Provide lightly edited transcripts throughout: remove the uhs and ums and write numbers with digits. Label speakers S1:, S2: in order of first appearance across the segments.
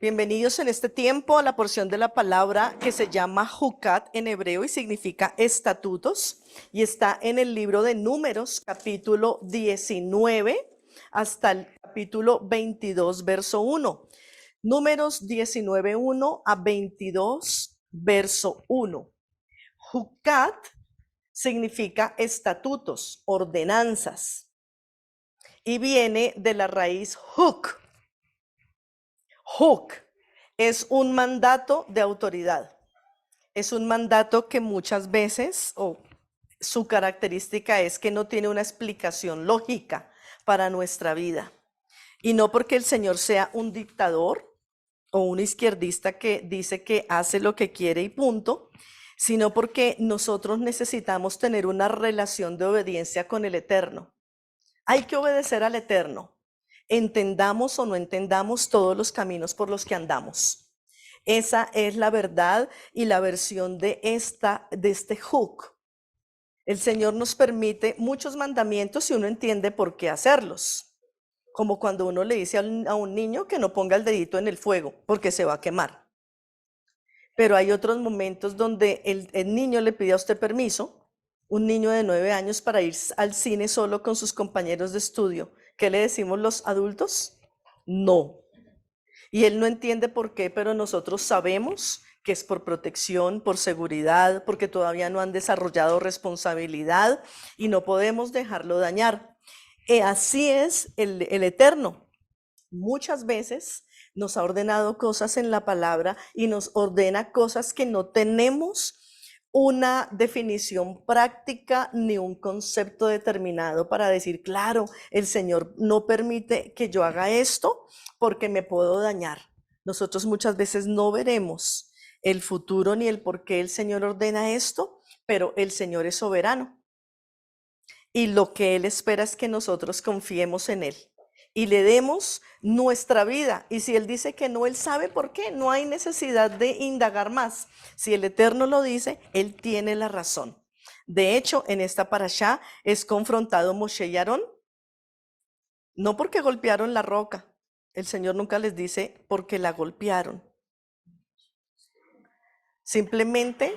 S1: Bienvenidos en este tiempo a la porción de la palabra que se llama Jucat en hebreo y significa estatutos, y está en el libro de Números, capítulo 19 hasta el capítulo 22, verso 1. Números 19, 1 a 22, verso 1. Jucat significa estatutos, ordenanzas, y viene de la raíz juk. Juk es un mandato de autoridad. Es un mandato que muchas veces, su característica es que no tiene una explicación lógica para nuestra vida. Y no porque el Señor sea un dictador o un izquierdista que dice que hace lo que quiere y punto, sino porque nosotros necesitamos tener una relación de obediencia con el Eterno. Hay que obedecer al Eterno, entendamos o no entendamos todos los caminos por los que andamos. Esa es la verdad y la versión de este Juk. El Señor nos permite muchos mandamientos y uno entiende por qué hacerlos. Como cuando uno le dice a un niño que no ponga el dedito en el fuego porque se va a quemar. Pero hay otros momentos donde el niño le pide a usted permiso, un niño de 9 años, para ir al cine solo con sus compañeros de estudio. ¿Qué le decimos los adultos? No. Y él no entiende por qué, pero nosotros sabemos que es por protección, por seguridad, porque todavía no han desarrollado responsabilidad y no podemos dejarlo dañar. Así es el Eterno. Muchas veces nos ha ordenado cosas en la palabra y nos ordena cosas que no tenemos una definición práctica ni un concepto determinado para decir, claro, el Señor no permite que yo haga esto porque me puedo dañar. Nosotros muchas veces no veremos el futuro ni el por qué el Señor ordena esto, pero el Señor es soberano. Y lo que Él espera es que nosotros confiemos en Él y le demos nuestra vida. Y si Él dice que no, Él sabe por qué. No hay necesidad de indagar más. Si el Eterno lo dice, Él tiene la razón. De hecho, en esta parashá es confrontado Moshe y Aarón, no porque golpearon la roca. El Señor nunca les dice porque la golpearon. Simplemente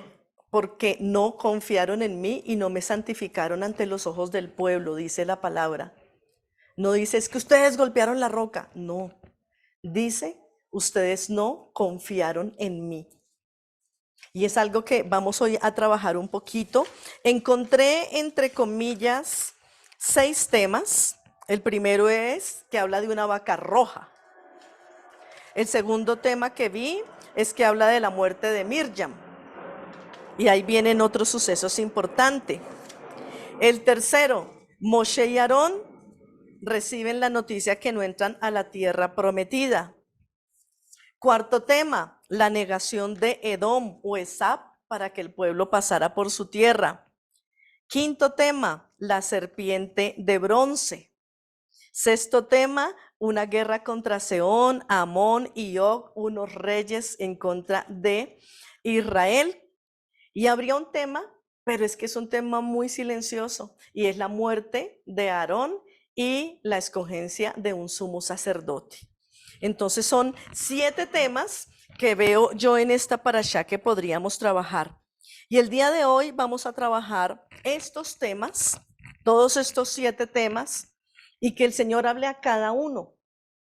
S1: porque no confiaron en mí y no me santificaron ante los ojos del pueblo, dice la palabra. No dice, es que ustedes golpearon la roca. No. Dice, ustedes no confiaron en mí. Y es algo que vamos hoy a trabajar un poquito. Encontré, entre comillas, 6 temas. El primero es que habla de una vaca roja. El segundo tema que vi es que habla de la muerte de Mirjam. Y ahí vienen otros sucesos importantes. El tercero, Moshe y Aarón reciben la noticia que no entran a la tierra prometida. Cuarto tema, la negación de Edom o Esab para que el pueblo pasara por su tierra. Quinto tema, la serpiente de bronce. Sexto tema, una guerra contra Sehón, Amón y Og, unos reyes en contra de Israel. Y habría un tema, pero es que es un tema muy silencioso, y es la muerte de Aarón y la escogencia de un sumo sacerdote. Entonces son 7 temas que veo yo en esta parashá que podríamos trabajar. Y el día de hoy vamos a trabajar estos temas, todos estos 7 temas, y que el Señor hable a cada uno,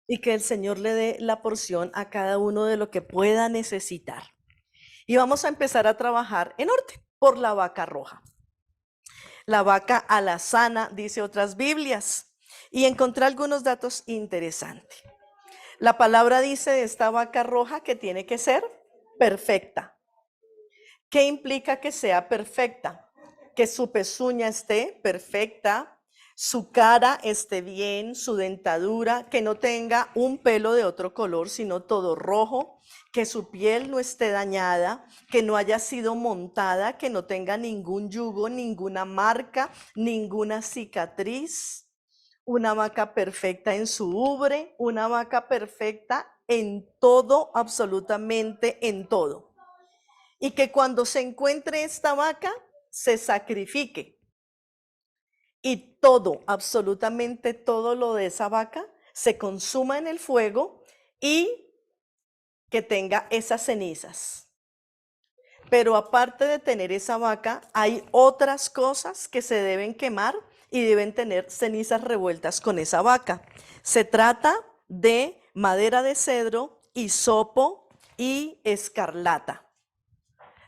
S1: y que el Señor le dé la porción a cada uno de lo que pueda necesitar. Y vamos a empezar a trabajar en orden por la vaca roja. La vaca alazana, dice otras Biblias. Y encontré algunos datos interesantes. La palabra dice de esta vaca roja que tiene que ser perfecta. ¿Qué implica que sea perfecta? Que su pezuña esté perfecta, su cara esté bien, su dentadura, que no tenga un pelo de otro color, sino todo rojo, que su piel no esté dañada, que no haya sido montada, que no tenga ningún yugo, ninguna marca, ninguna cicatriz. Una vaca perfecta en su ubre, una vaca perfecta en todo, absolutamente en todo. Y que cuando se encuentre esta vaca, se sacrifique. Y todo, absolutamente todo lo de esa vaca, se consuma en el fuego y que tenga esas cenizas. Pero aparte de tener esa vaca, hay otras cosas que se deben quemar y deben tener cenizas revueltas con esa vaca. Se trata de madera de cedro, hisopo y escarlata.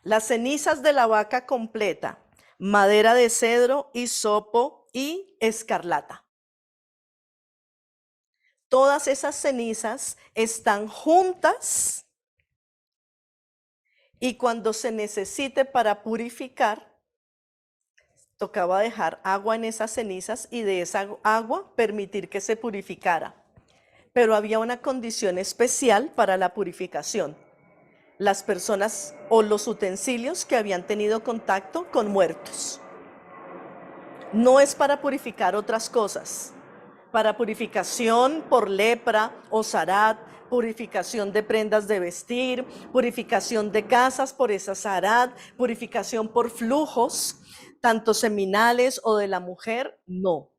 S1: Las cenizas de la vaca completa, madera de cedro, hisopo y escarlata. Todas esas cenizas están juntas y cuando se necesite para purificar, tocaba dejar agua en esas cenizas y de esa agua permitir que se purificara. Pero había una condición especial para la purificación. Las personas o los utensilios que habían tenido contacto con muertos. No es para purificar otras cosas. Para purificación por lepra o zarat, purificación de prendas de vestir, purificación de casas por esa zarat, purificación por flujos, tanto seminales o de la mujer, no.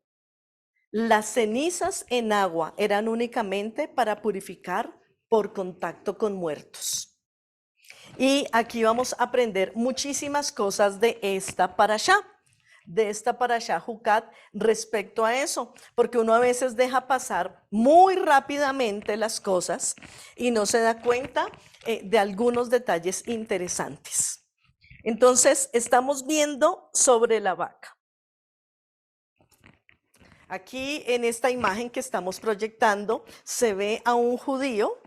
S1: Las cenizas en agua eran únicamente para purificar por contacto con muertos. Y aquí vamos a aprender muchísimas cosas de esta parashá. De esta parashá Jucat respecto a eso, porque uno a veces deja pasar muy rápidamente las cosas y no se da cuenta de algunos detalles interesantes. Entonces, estamos viendo sobre la vaca. Aquí en esta imagen que estamos proyectando se ve a un judío.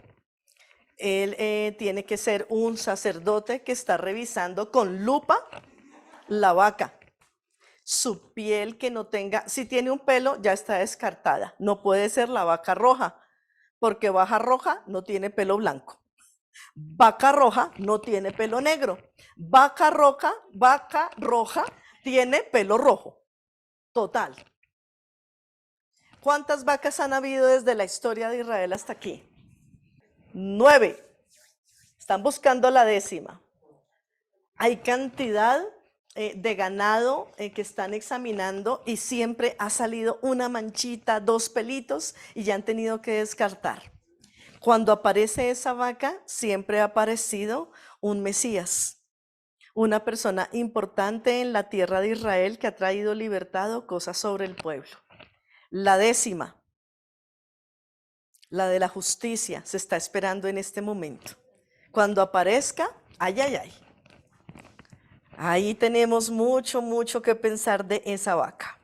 S1: Él tiene que ser un sacerdote que está revisando con lupa la vaca. Su piel que no tenga, si tiene un pelo ya está descartada. No puede ser la vaca roja, porque vaca roja no tiene pelo blanco. Vaca roja no tiene pelo negro. Vaca roja tiene pelo rojo. Total. ¿Cuántas vacas han habido desde la historia de Israel hasta aquí? 9. Están buscando la 10ª. Hay cantidad de ganado que están examinando y siempre ha salido una manchita, 2 pelitos y ya han tenido que descartar. Cuando aparece esa vaca, siempre ha aparecido un Mesías, una persona importante en la tierra de Israel que ha traído libertad o cosas sobre el pueblo. La 10ª, la de la justicia, se está esperando en este momento. Cuando aparezca, ay, ay, ay. Ahí tenemos mucho que pensar de esa vaca.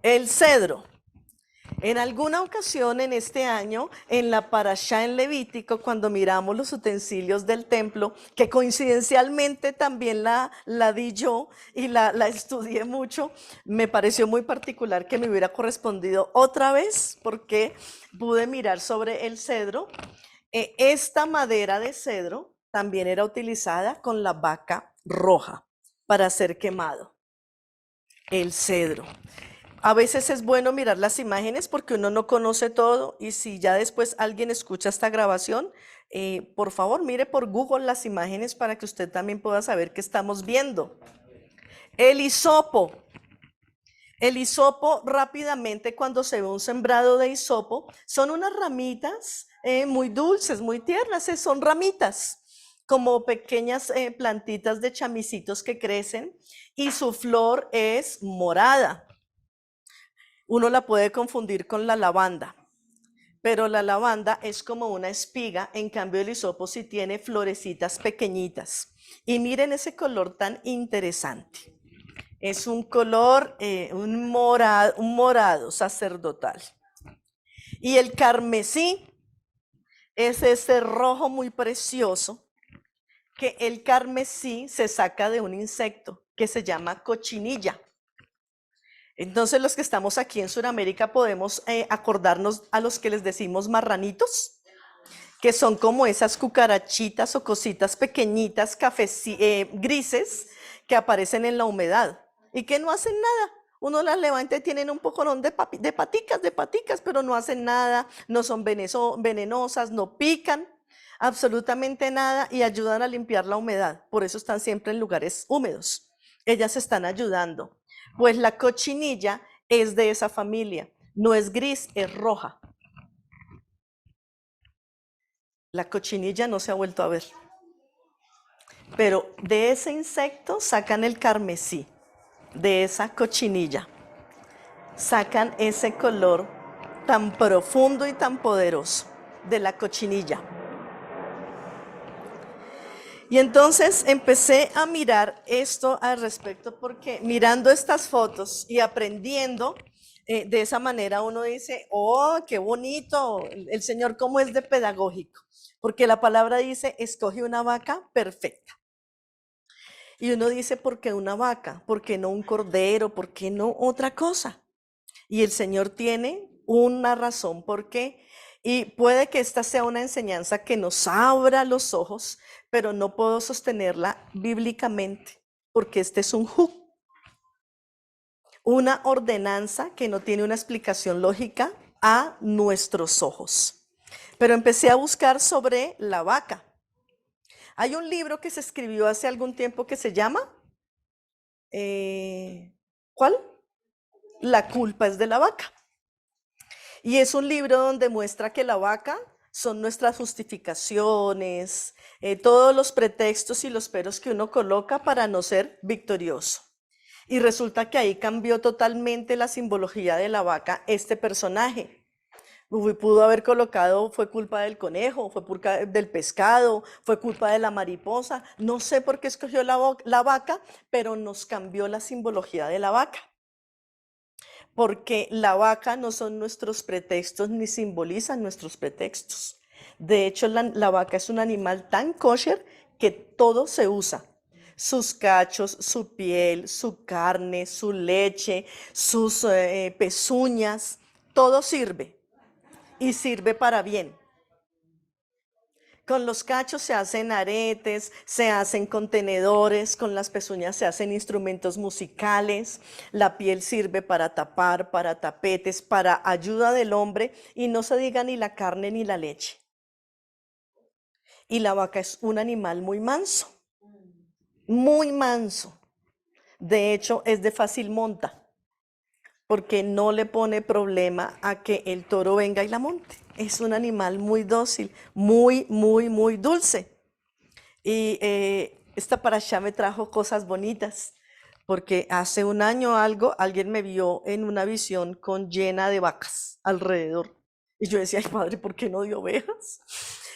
S1: El cedro. En alguna ocasión en este año, en la parashá en Levítico, cuando miramos los utensilios del templo, que coincidencialmente también la di yo y la estudié mucho, me pareció muy particular que me hubiera correspondido otra vez, porque pude mirar sobre el cedro. Esta madera de cedro también era utilizada con la vaca roja para ser quemado. El cedro. A veces es bueno mirar las imágenes porque uno no conoce todo y si ya después alguien escucha esta grabación, por favor mire por Google las imágenes para que usted también pueda saber qué estamos viendo. El hisopo. El hisopo rápidamente cuando se ve un sembrado de hisopo son unas ramitas muy dulces, muy tiernas, son ramitas como pequeñas plantitas de chamicitos que crecen y su flor es morada. Uno la puede confundir con la lavanda, pero la lavanda es como una espiga, en cambio el hisopo sí tiene florecitas pequeñitas. Y miren ese color tan interesante. Es un color, un morado sacerdotal. Y el carmesí es ese rojo muy precioso, que el carmesí se saca de un insecto que se llama cochinilla. Entonces los que estamos aquí en Sudamérica podemos acordarnos a los que les decimos marranitos, que son como esas cucarachitas o cositas pequeñitas, grises, que aparecen en la humedad y que no hacen nada. Uno las levanta y tienen un pocorón de paticas, pero no hacen nada, no son venenosas, no pican absolutamente nada y ayudan a limpiar la humedad. Por eso están siempre en lugares húmedos. Ellas están ayudando. Pues la cochinilla es de esa familia. No es gris, es roja. La cochinilla no se ha vuelto a ver. Pero de ese insecto sacan el carmesí, de esa cochinilla. Sacan ese color tan profundo y tan poderoso de la cochinilla. Y entonces empecé a mirar esto al respecto porque mirando estas fotos y aprendiendo, de esa manera uno dice, oh, qué bonito, el Señor cómo es de pedagógico. Porque la palabra dice, escoge una vaca perfecta. Y uno dice, ¿por qué una vaca? ¿Por qué no un cordero? ¿Por qué no otra cosa? Y el Señor tiene una razón por qué. Y puede que esta sea una enseñanza que nos abra los ojos, pero no puedo sostenerla bíblicamente, porque este es un una ordenanza que no tiene una explicación lógica a nuestros ojos. Pero empecé a buscar sobre la vaca. Hay un libro que se escribió hace algún tiempo que se llama, ¿cuál? La culpa es de la vaca. Y es un libro donde muestra que la vaca son nuestras justificaciones, todos los pretextos y los peros que uno coloca para no ser victorioso. Y resulta que ahí cambió totalmente la simbología de la vaca este personaje. Pudo haber colocado, fue culpa del conejo, fue culpa del pescado, fue culpa de la mariposa. No sé por qué escogió la vaca, pero nos cambió la simbología de la vaca. Porque la vaca no son nuestros pretextos ni simbolizan nuestros pretextos. De hecho, la vaca es un animal tan kosher que todo se usa. Sus cachos, su piel, su carne, su leche, sus pezuñas, todo sirve y sirve para bien. Con los cachos se hacen aretes, se hacen contenedores, con las pezuñas se hacen instrumentos musicales, la piel sirve para tapar, para tapetes, para ayuda del hombre y no se diga ni la carne ni la leche. Y la vaca es un animal muy manso, muy manso. De hecho, es de fácil monta, porque no le pone problema a que el toro venga y la monte. Es un animal muy dócil, muy, muy, muy dulce. Y esta parashá me trajo cosas bonitas, porque hace un año algo, alguien me vio en una visión con llena de vacas alrededor. Y yo decía, ay padre, ¿por qué no dio ovejas?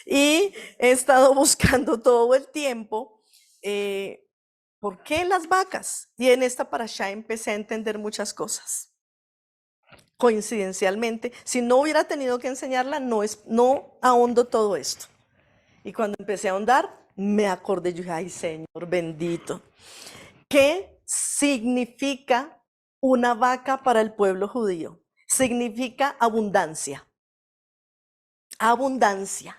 S1: Y he estado buscando todo el tiempo, ¿por qué las vacas? Y en esta parashá empecé a entender muchas cosas. Coincidencialmente, si no hubiera tenido que enseñarla, no ahondo todo esto. Y cuando empecé a ahondar, me acordé, yo dije, ay Señor bendito, ¿qué significa una vaca para el pueblo judío? Significa abundancia, abundancia.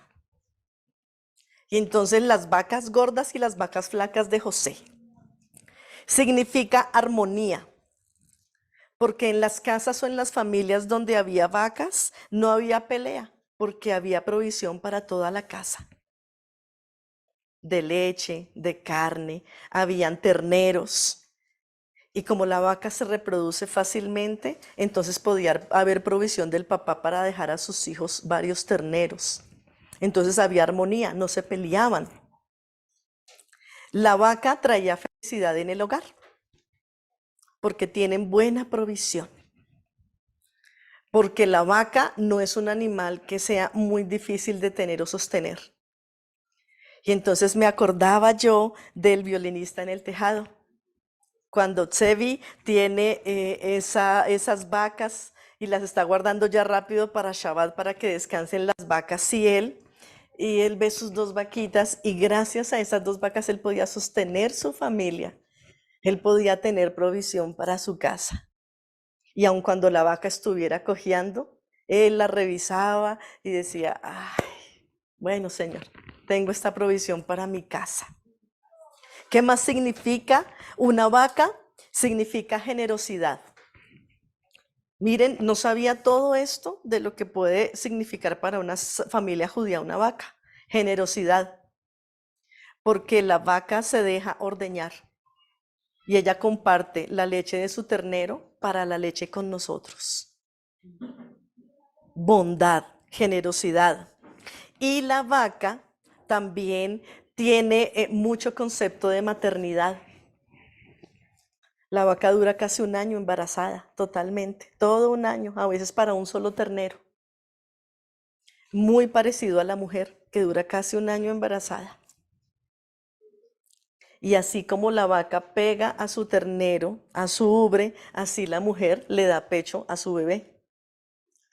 S1: Y entonces las vacas gordas y las vacas flacas de José. Significa armonía, porque en las casas o en las familias donde había vacas no había pelea, porque había provisión para toda la casa. De leche, de carne, habían terneros. Y como la vaca se reproduce fácilmente, entonces podía haber provisión del papá para dejar a sus hijos varios terneros. Entonces había armonía, no se peleaban. La vaca traía felicidad en el hogar, porque tienen buena provisión. Porque la vaca no es un animal que sea muy difícil de tener o sostener. Y entonces me acordaba yo del violinista en el tejado. Cuando Tsevi tiene esas vacas y las está guardando ya rápido para Shabbat, para que descansen las vacas y él ve sus dos vaquitas y gracias a esas dos vacas él podía sostener su familia, él podía tener provisión para su casa. Y aun cuando la vaca estuviera cojeando, él la revisaba y decía, ay, bueno Señor, tengo esta provisión para mi casa. ¿Qué más significa una vaca? Significa generosidad. Miren, no sabía todo esto de lo que puede significar para una familia judía una vaca. Generosidad. Porque la vaca se deja ordeñar y ella comparte la leche de su ternero para la leche con nosotros. Bondad, generosidad. Y la vaca también tiene mucho concepto de maternidad. La vaca dura casi un año embarazada, totalmente, todo un año, a veces para un solo ternero. Muy parecido a la mujer, que dura casi un año embarazada. Y así como la vaca pega a su ternero, a su ubre, así la mujer le da pecho a su bebé.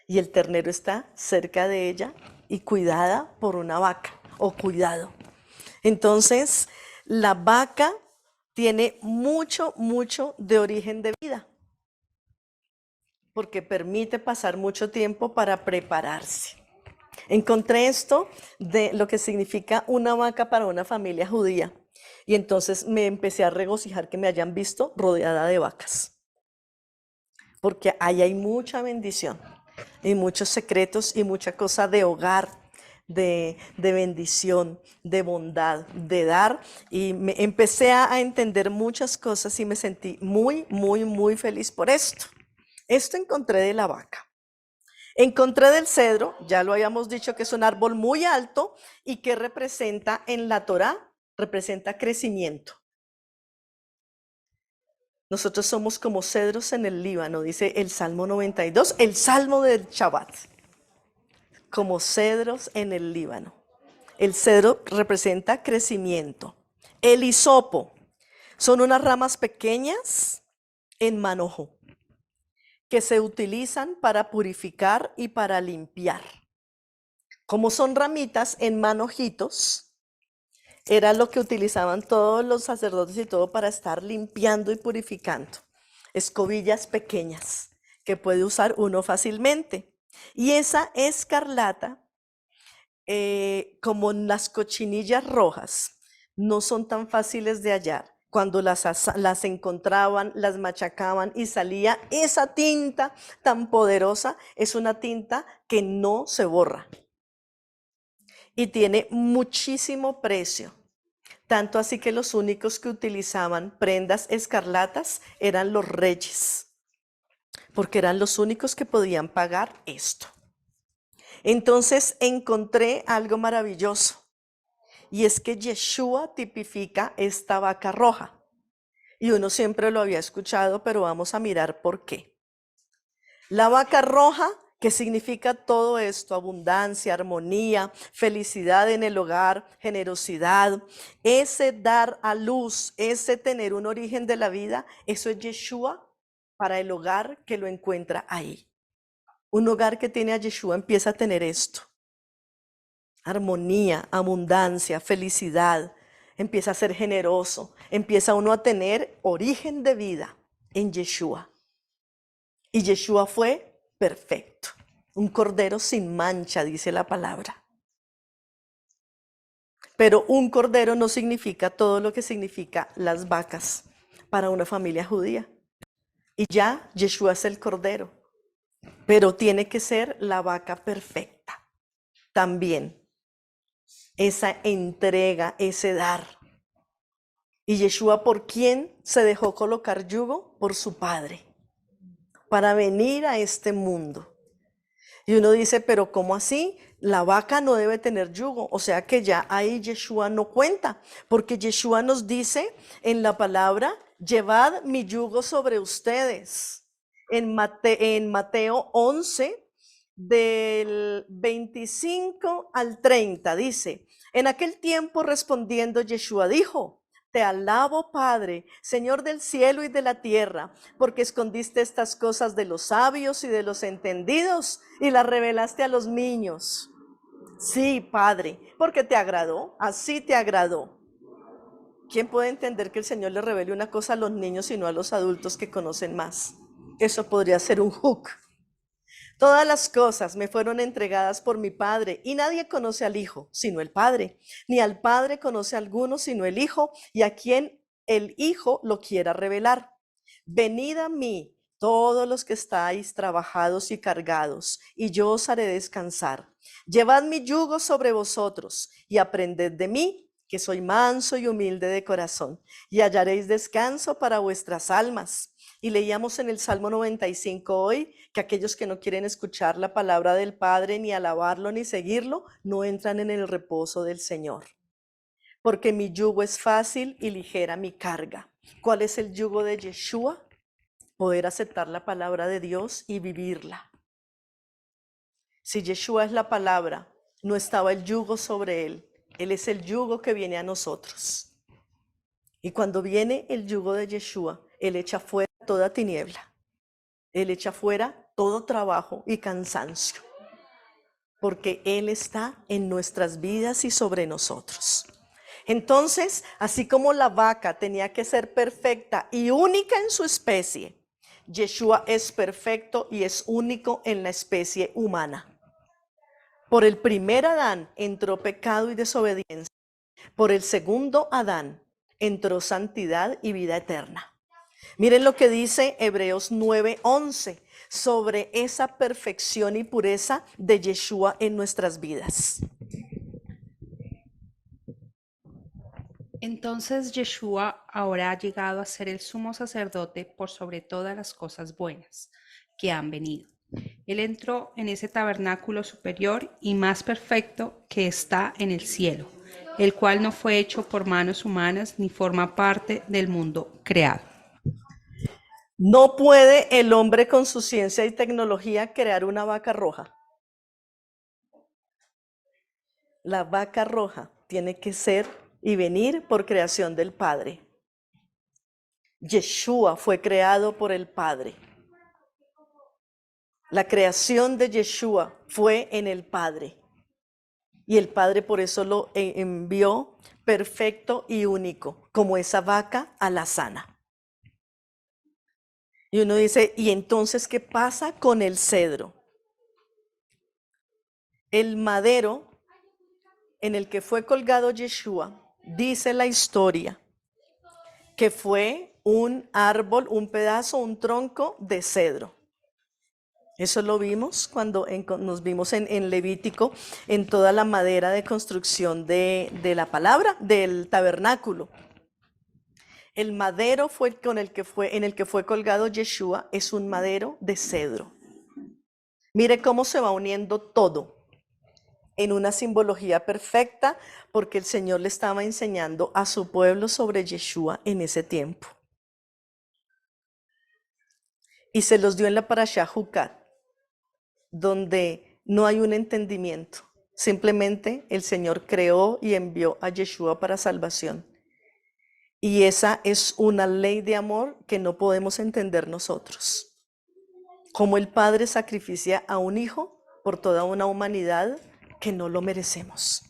S1: Y el ternero está cerca de ella y cuidada por una vaca o cuidado. Entonces, la vaca tiene mucho, mucho de origen de vida, porque permite pasar mucho tiempo para prepararse. Encontré esto de lo que significa una vaca para una familia judía. Y entonces me empecé a regocijar que me hayan visto rodeada de vacas. Porque ahí hay mucha bendición y muchos secretos y mucha cosa de hogar, de bendición, de bondad, de dar. Y me empecé a entender muchas cosas y me sentí muy, muy, muy feliz por esto. Esto encontré de la vaca. Encontré del cedro, ya lo habíamos dicho que es un árbol muy alto y que representa en la Torá, representa crecimiento. Nosotros somos como cedros en el Líbano, dice el Salmo 92, el Salmo del Shabbat. Como cedros en el Líbano. El cedro representa crecimiento. El hisopo son unas ramas pequeñas en manojo que se utilizan para purificar y para limpiar. Como son ramitas en manojitos, era lo que utilizaban todos los sacerdotes y todo para estar limpiando y purificando. Escobillas pequeñas que puede usar uno fácilmente. Y esa escarlata, como las cochinillas rojas, no son tan fáciles de hallar. Cuando las encontraban, las machacaban y salía esa tinta tan poderosa, es una tinta que no se borra. Y tiene muchísimo precio. Tanto así que los únicos que utilizaban prendas escarlatas eran los reyes, porque eran los únicos que podían pagar esto. Entonces encontré algo maravilloso, y es que Yeshua tipifica esta vaca roja. Y uno siempre lo había escuchado, pero vamos a mirar por qué. La vaca roja, que significa todo esto: abundancia, armonía, felicidad en el hogar, generosidad, ese dar a luz, ese tener un origen de la vida, eso es Yeshua para el hogar que lo encuentra ahí. Un hogar que tiene a Yeshua empieza a tener esto: armonía, abundancia, felicidad, empieza a ser generoso, empieza uno a tener origen de vida en Yeshua. Y Yeshua fue perfecto, un cordero sin mancha, dice la palabra. Pero un cordero no significa todo lo que significa las vacas para una familia judía. Y ya Yeshua es el cordero, pero tiene que ser la vaca perfecta también. Esa entrega, ese dar. Y Yeshua, ¿por quién se dejó colocar yugo? Por su Padre, para venir a este mundo. Y uno dice, pero ¿cómo así? La vaca no debe tener yugo. O sea que ya ahí Yeshua no cuenta, porque Yeshua nos dice en la palabra: llevad mi yugo sobre ustedes. En Mateo 11, del 25 al 30, dice: en aquel tiempo respondiendo Yeshua dijo: te alabo, Padre, Señor del cielo y de la tierra, porque escondiste estas cosas de los sabios y de los entendidos y las revelaste a los niños. Sí, Padre, porque te agradó, así te agradó. ¿Quién puede entender que el Señor le revele una cosa a los niños y no a los adultos que conocen más? Eso podría ser un hook. Todas las cosas me fueron entregadas por mi Padre, y nadie conoce al Hijo sino el Padre, ni al Padre conoce a alguno sino el Hijo, y a quien el Hijo lo quiera revelar. Venid a mí, todos los que estáis trabajados y cargados, y yo os haré descansar. Llevad mi yugo sobre vosotros, y aprended de mí, que soy manso y humilde de corazón, y hallaréis descanso para vuestras almas, Y leíamos en el Salmo 95 hoy que aquellos que no quieren escuchar la palabra del Padre, ni alabarlo, ni seguirlo, no entran en el reposo del Señor. Porque mi yugo es fácil y ligera mi carga. ¿Cuál es el yugo de Yeshua? Poder aceptar la palabra de Dios y vivirla. Si Yeshua es la palabra, no estaba el yugo sobre él. Él es el yugo que viene a nosotros. Y cuando viene el yugo de Yeshua, él echa fuera toda tiniebla. Él echa fuera todo trabajo y cansancio. Porque él está en nuestras vidas y sobre nosotros. Entonces, así como la vaca tenía que ser perfecta y única en su especie, Yeshua es perfecto y es único en la especie humana. Por el primer Adán entró pecado y desobediencia. Por el segundo Adán entró santidad y vida eterna. Miren lo que dice Hebreos 9:11 sobre esa perfección y pureza de Yeshua en nuestras vidas.
S2: Entonces Yeshua ahora ha llegado a ser el sumo sacerdote por sobre todas las cosas buenas que han venido. Él entró en ese tabernáculo superior y más perfecto que está en el cielo, el cual no fue hecho por manos humanas ni forma parte del mundo creado.
S1: No puede el hombre con su ciencia y tecnología crear una vaca roja. La vaca roja tiene que ser y venir por creación del Padre. Yeshua fue creado por el Padre. La creación de Yeshua fue en el Padre. Y el Padre por eso lo envió perfecto y único, como esa vaca alazana. Y uno dice, ¿y entonces qué pasa con el cedro? El madero en el que fue colgado Yeshua, dice la historia, que fue un árbol, un pedazo, un tronco de cedro. Eso lo vimos cuando nos vimos en Levítico, en toda la madera de construcción de la palabra, del tabernáculo. El madero en el que fue colgado Yeshua es un madero de cedro. Mire cómo se va uniendo todo en una simbología perfecta, porque el Señor le estaba enseñando a su pueblo sobre Yeshua en ese tiempo. Y se los dio en la Parashá Jucat, donde no hay un entendimiento. Simplemente el Señor creó y envió a Yeshua para salvación. Y esa es una ley de amor que no podemos entender nosotros. Como el Padre sacrificia a un hijo por toda una humanidad que no lo merecemos.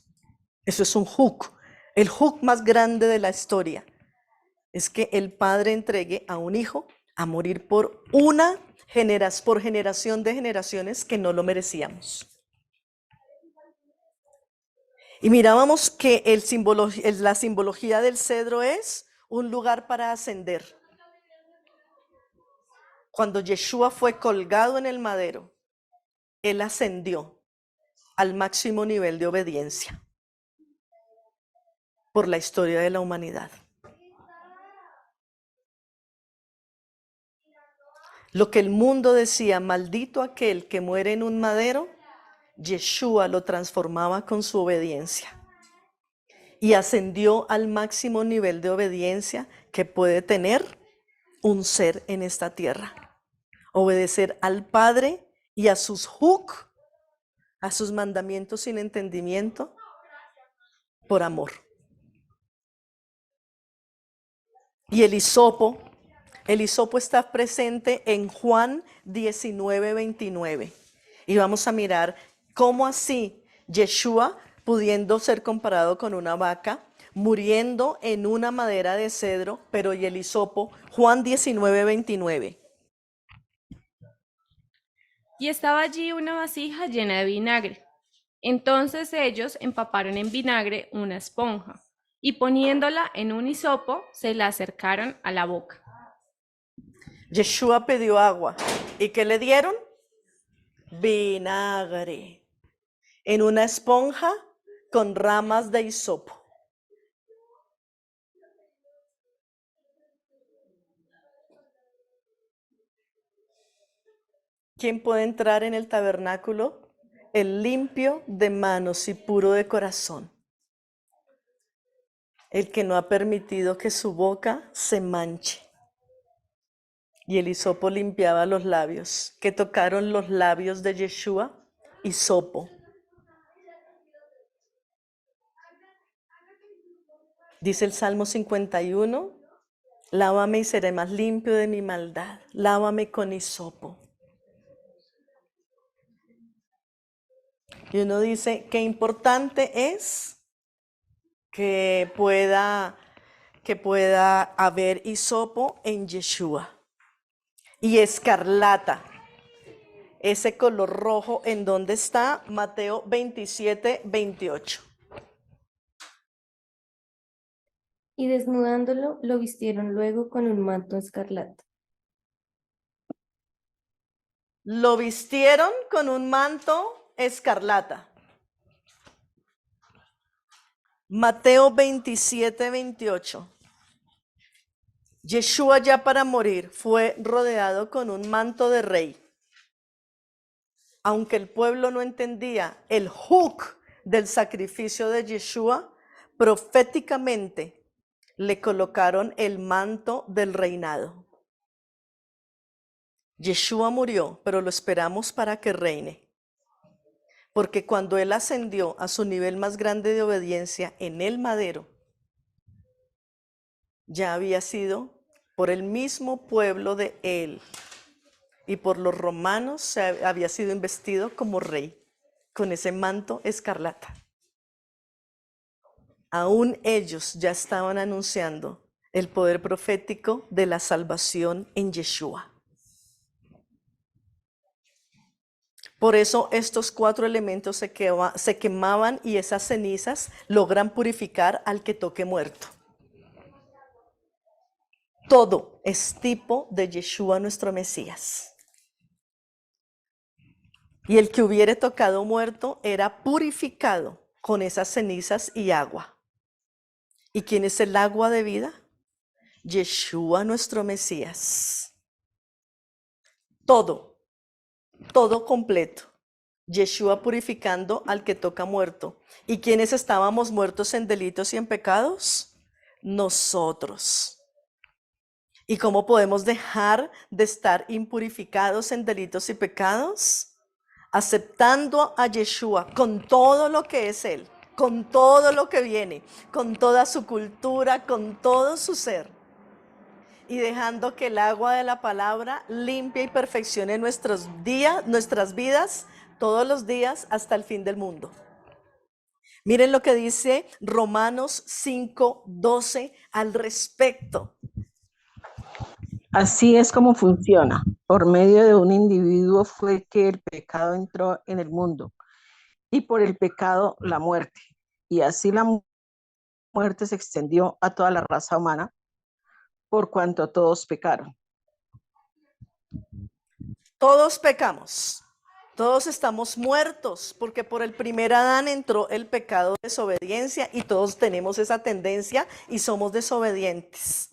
S1: Eso es un juk. El juk más grande de la historia es que el Padre entregue a un hijo a morir por generación de generaciones que no lo merecíamos. Y mirábamos que la simbología del cedro es un lugar para ascender. Cuando Yeshua fue colgado en el madero, él ascendió al máximo nivel de obediencia por la historia de la humanidad. Lo que el mundo decía, maldito aquel que muere en un madero, Yeshua lo transformaba con su obediencia y ascendió al máximo nivel de obediencia que puede tener un ser en esta tierra. Obedecer al Padre y a sus juk, a sus mandamientos sin entendimiento, por amor. Y el hisopo está presente en Juan 19:29. Y vamos a mirar cómo así Yeshua, pudiendo ser comparado con una vaca, muriendo en una madera de cedro, pero y el hisopo, Juan 19:29.
S3: Y estaba allí una vasija llena de vinagre. Entonces ellos empaparon en vinagre una esponja y poniéndola en un hisopo se la acercaron a la boca.
S1: Yeshua pidió agua. ¿Y qué le dieron? Vinagre. En una esponja con ramas de hisopo. ¿Quién puede entrar en el tabernáculo? El limpio de manos y puro de corazón, el que no ha permitido que su boca se manche. Y el hisopo limpiaba los labios. ¿Qué tocaron los labios de Yeshua? Hisopo. Dice el Salmo 51, lávame y seré más limpio de mi maldad. Lávame con hisopo. Y uno dice, qué importante es que pueda haber hisopo en Yeshua. Y escarlata, ese color rojo, ¿en dónde está? Mateo 27, 28.
S4: Y desnudándolo, lo vistieron luego con un manto escarlata.
S1: Lo vistieron con un manto escarlata. Mateo 27, 28. Yeshua ya para morir fue rodeado con un manto de rey. Aunque el pueblo no entendía el hook del sacrificio de Yeshua, proféticamente le colocaron el manto del reinado. Yeshua murió, pero lo esperamos para que reine. Porque cuando él ascendió a su nivel más grande de obediencia en el madero, ya había sido por el mismo pueblo de él y por los romanos había sido investido como rey con ese manto escarlata. Aún ellos ya estaban anunciando el poder profético de la salvación en Yeshua. Por eso estos 4 elementos se quemaban y esas cenizas logran purificar al que toque muerto. Todo es tipo de Yeshua nuestro Mesías. Y el que hubiere tocado muerto era purificado con esas cenizas y agua. ¿Y quién es el agua de vida? Yeshua nuestro Mesías. Todo completo. Yeshua purificando al que toca muerto. ¿Y quiénes estábamos muertos en delitos y en pecados? Nosotros. ¿Y cómo podemos dejar de estar impurificados en delitos y pecados? Aceptando a Yeshua con todo lo que es Él, con todo lo que viene, con toda su cultura, con todo su ser. Y dejando que el agua de la palabra limpie y perfeccione nuestras vidas todos los días hasta el fin del mundo. Miren lo que dice Romanos 5:12 al respecto.
S5: Así es como funciona. Por medio de un individuo fue que el pecado entró en el mundo y por el pecado la muerte. Y así la muerte se extendió a toda la raza humana por cuanto todos pecaron.
S1: Todos pecamos. Todos estamos muertos porque por el primer Adán entró el pecado de desobediencia y todos tenemos esa tendencia y somos desobedientes.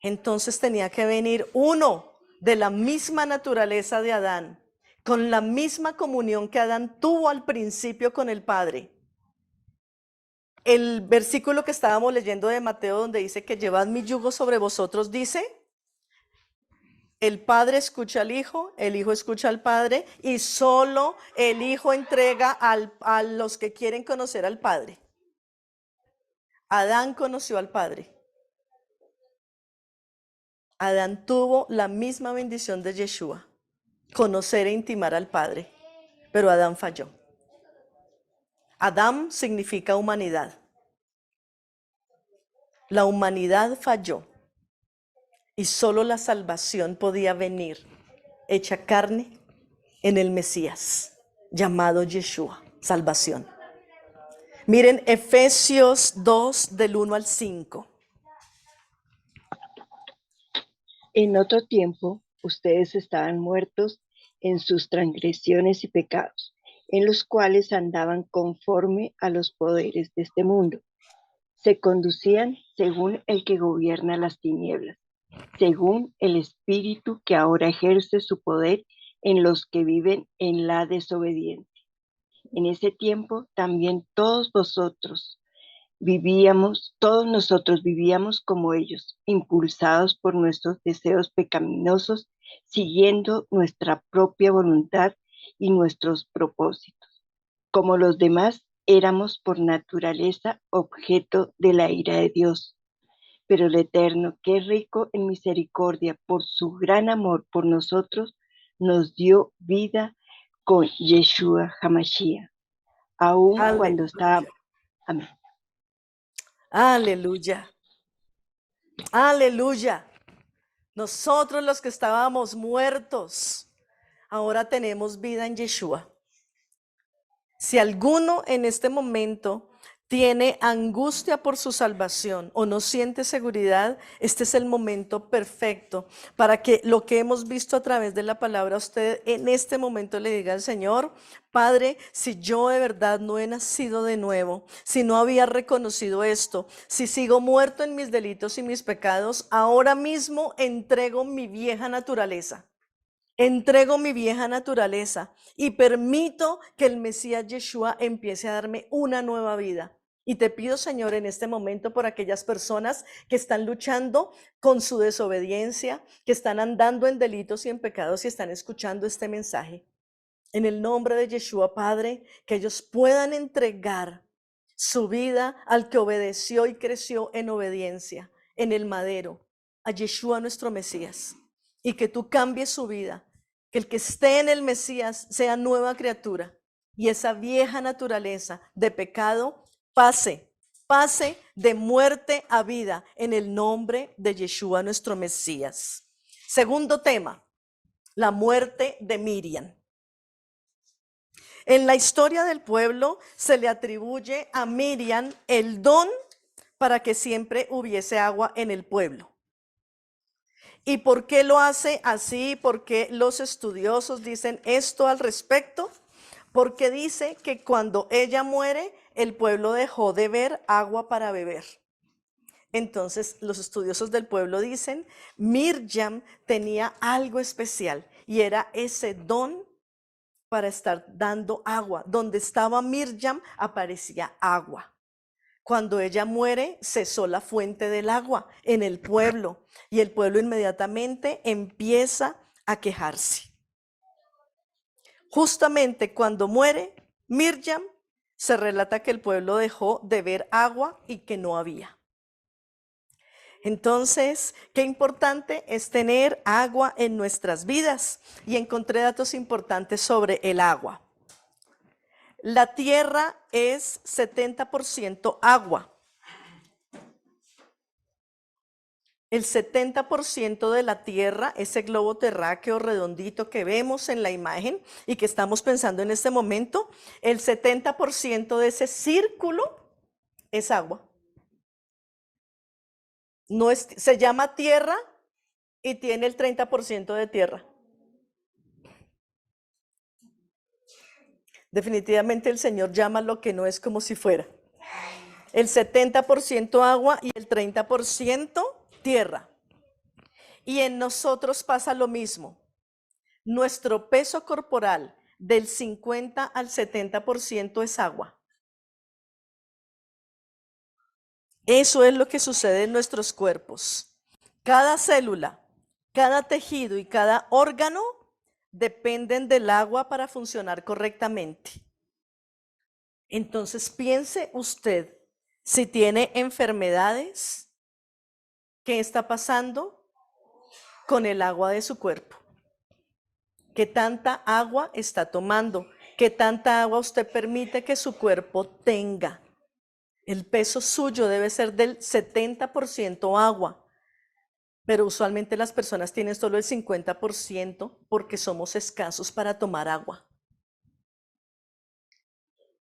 S1: Entonces tenía que venir uno de la misma naturaleza de Adán, con la misma comunión que Adán tuvo al principio con el Padre. El versículo que estábamos leyendo de Mateo donde dice que llevad mi yugo sobre vosotros, dice, el Padre escucha al Hijo, el Hijo escucha al Padre y solo el Hijo entrega a los que quieren conocer al Padre. Adán conoció al Padre. Adán tuvo la misma bendición de Yeshua, conocer e intimar al Padre, pero Adán falló. Adán significa humanidad. La humanidad falló y solo la salvación podía venir hecha carne en el Mesías, llamado Yeshua, salvación. Miren Efesios 2 del 1 al 5.
S6: En otro tiempo, ustedes estaban muertos en sus transgresiones y pecados, en los cuales andaban conforme a los poderes de este mundo. Se conducían según el que gobierna las tinieblas, según el espíritu que ahora ejerce su poder en los que viven en la desobediencia. En ese tiempo también todos nosotros vivíamos como ellos, impulsados por nuestros deseos pecaminosos, siguiendo nuestra propia voluntad y nuestros propósitos. Como los demás, éramos por naturaleza objeto de la ira de Dios. Pero el Eterno, que es rico en misericordia por su gran amor por nosotros, nos dio vida con Yeshua Hamashiach, aun cuando estaba. Amén.
S1: Aleluya. Aleluya. Nosotros los que estábamos muertos, ahora tenemos vida en Yeshua. Si alguno en este momento tiene angustia por su salvación o no siente seguridad, este es el momento perfecto para que lo que hemos visto a través de la palabra, usted en este momento le diga al Señor: Padre, si yo de verdad no he nacido de nuevo, si no había reconocido esto, si sigo muerto en mis delitos y mis pecados, ahora mismo entrego mi vieja naturaleza. Entrego mi vieja naturaleza y permito que el Mesías Yeshua empiece a darme una nueva vida. Y te pido, Señor, en este momento por aquellas personas que están luchando con su desobediencia, que están andando en delitos y en pecados y están escuchando este mensaje. En el nombre de Yeshua, Padre, que ellos puedan entregar su vida al que obedeció y creció en obediencia, en el madero, a Yeshua nuestro Mesías, y que tú cambies su vida, que el que esté en el Mesías sea nueva criatura y esa vieja naturaleza de pecado pase de muerte a vida en el nombre de Yeshua nuestro Mesías. Segundo tema, la muerte de Miriam. En la historia del pueblo se le atribuye a Miriam el don para que siempre hubiese agua en el pueblo. ¿Y por qué lo hace así? ¿Por qué los estudiosos dicen esto al respecto? Porque dice que cuando ella muere, el pueblo dejó de ver agua para beber. Entonces, los estudiosos del pueblo dicen, Miriam tenía algo especial y era ese don para estar dando agua. Donde estaba Miriam aparecía agua. Cuando ella muere, cesó la fuente del agua en el pueblo y el pueblo inmediatamente empieza a quejarse. Justamente cuando muere Miriam, se relata que el pueblo dejó de ver agua y que no había. Entonces, qué importante es tener agua en nuestras vidas. Y encontré datos importantes sobre el agua. La tierra es 70% agua. El 70% de la tierra, ese globo terráqueo redondito que vemos en la imagen y que estamos pensando en este momento, el 70% de ese círculo es agua. No es, se llama tierra y tiene el 30% de tierra. Definitivamente el Señor llama lo que no es como si fuera. El 70% agua y el 30% tierra. Y en nosotros pasa lo mismo. Nuestro peso corporal del 50 al 70% es agua. Eso es lo que sucede en nuestros cuerpos. Cada célula, cada tejido y cada órgano dependen del agua para funcionar correctamente. Entonces piense usted si tiene enfermedades, ¿qué está pasando con el agua de su cuerpo? ¿Qué tanta agua está tomando? ¿Qué tanta agua usted permite que su cuerpo tenga? El peso suyo debe ser del 70% agua, pero usualmente las personas tienen solo el 50% porque somos escasos para tomar agua.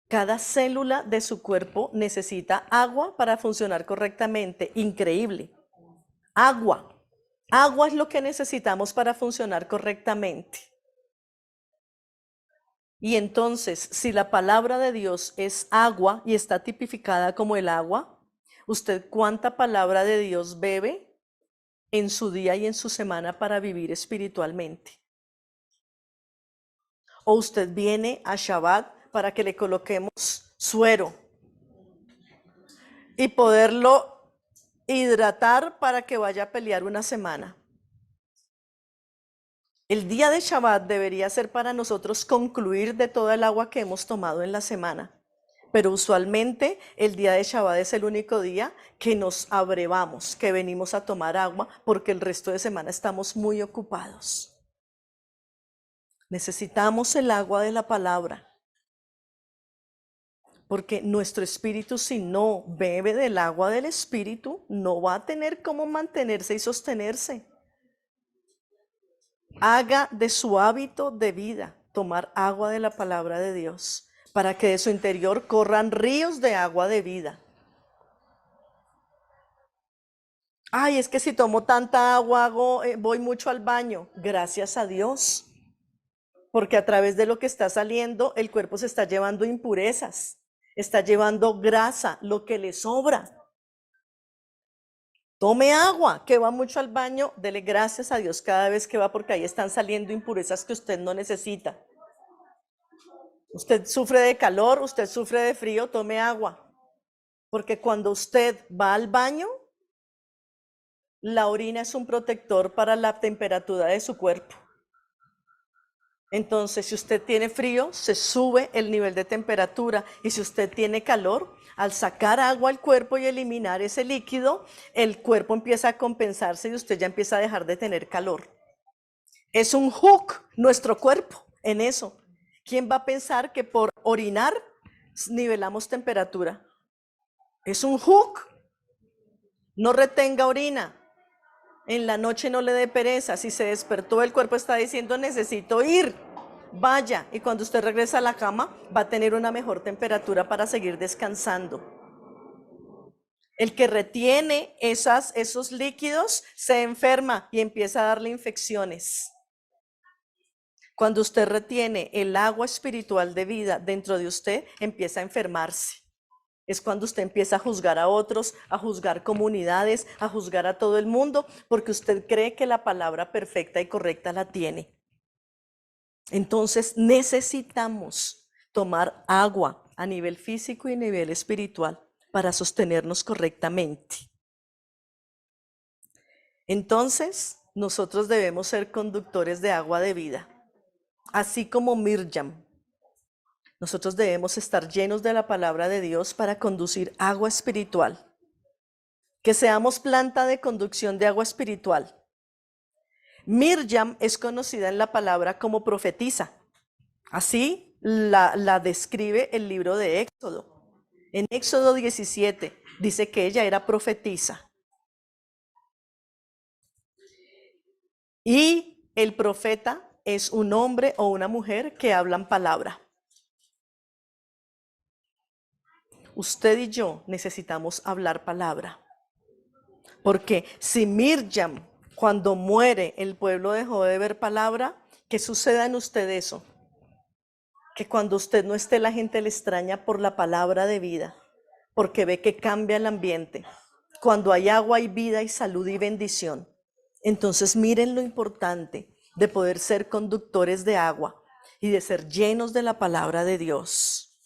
S1: Cada célula de su cuerpo necesita agua para funcionar correctamente. Increíble. Agua. Agua es lo que necesitamos para funcionar correctamente. Y entonces, si la palabra de Dios es agua y está tipificada como el agua, ¿usted cuánta palabra de Dios bebe en su día y en su semana para vivir espiritualmente? o usted viene a Shabbat para que le coloquemos suero y poderlo hidratar para que vaya a pelear una semana. El día de Shabbat debería ser para nosotros concluir de toda el agua que hemos tomado en la semana. Pero usualmente el día de Shabbat es el único día que nos abrevamos, que venimos a tomar agua, porque el resto de semana estamos muy ocupados. Necesitamos el agua de la palabra, porque nuestro espíritu, si no bebe del agua del espíritu, no va a tener cómo mantenerse y sostenerse. Haga de su hábito de vida tomar agua de la palabra de Dios, para que de su interior corran ríos de agua de vida. Ay, es que si tomo tanta agua, voy mucho al baño. Gracias a Dios, porque a través de lo que está saliendo, el cuerpo se está llevando impurezas, está llevando grasa, lo que le sobra. Tome agua, que va mucho al baño, dele gracias a Dios cada vez que va, porque ahí están saliendo impurezas que usted no necesita. Usted sufre de calor, usted sufre de frío, tome agua. Porque cuando usted va al baño, la orina es un protector para la temperatura de su cuerpo. Entonces, si usted tiene frío, se sube el nivel de temperatura. Y si usted tiene calor, al sacar agua al cuerpo y eliminar ese líquido, el cuerpo empieza a compensarse y usted ya empieza a dejar de tener calor. Es un hook nuestro cuerpo en eso. ¿Quién va a pensar que por orinar nivelamos temperatura? Es un hook. No retenga orina. En la noche no le dé pereza. Si se despertó, el cuerpo está diciendo necesito ir. Vaya. Y cuando usted regresa a la cama, va a tener una mejor temperatura para seguir descansando. El que retiene esos líquidos se enferma y empieza a darle infecciones. Cuando usted retiene el agua espiritual de vida dentro de usted, empieza a enfermarse. Es cuando usted empieza a juzgar a otros, a juzgar comunidades, a juzgar a todo el mundo, porque usted cree que la palabra perfecta y correcta la tiene. Entonces necesitamos tomar agua a nivel físico y nivel espiritual para sostenernos correctamente. Entonces, nosotros debemos ser conductores de agua de vida. Así como Mirjam, nosotros debemos estar llenos de la palabra de Dios para conducir agua espiritual. Que seamos planta de conducción de agua espiritual. Mirjam es conocida en la palabra como profetisa. Así la describe el libro de Éxodo. En Éxodo 17 dice que ella era profetisa. Y el profeta es un hombre o una mujer que hablan palabra. Usted y yo necesitamos hablar palabra. Porque si Mirjam, cuando muere, el pueblo dejó de ver palabra, ¿qué suceda en usted eso? Que cuando usted no esté, la gente le extraña por la palabra de vida, porque ve que cambia el ambiente. Cuando hay agua hay vida y salud y bendición. Entonces miren lo importante de poder ser conductores de agua y de ser llenos de la palabra de Dios.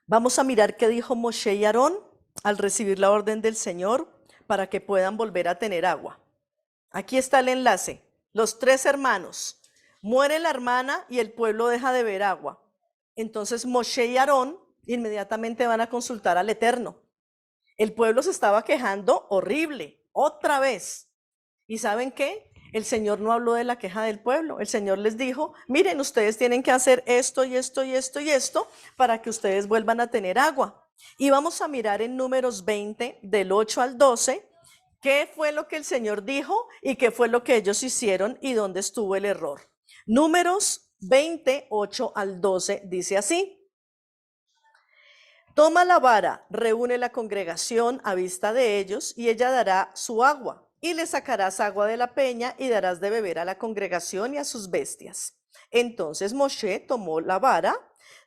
S1: Vamos a mirar qué dijo Moshe y Aarón al recibir la orden del Señor para que puedan volver a tener agua. Aquí está el enlace. Los 3 hermanos. Muere la hermana y el pueblo deja de beber agua. Entonces Moshe y Aarón inmediatamente van a consultar al Eterno. El pueblo se estaba quejando horrible, otra vez. ¿Y saben qué? El Señor no habló de la queja del pueblo. El Señor les dijo, miren, ustedes tienen que hacer esto y esto y esto y esto para que ustedes vuelvan a tener agua. Y vamos a mirar en Números 20, del 8 al 12, qué fue lo que el Señor dijo y qué fue lo que ellos hicieron y dónde estuvo el error. Números 20, 8 al 12 dice así. Toma la vara, reúne la congregación a vista de ellos y ella dará su agua. Y le sacarás agua de la peña y darás de beber a la congregación y a sus bestias. Entonces Moshe tomó la vara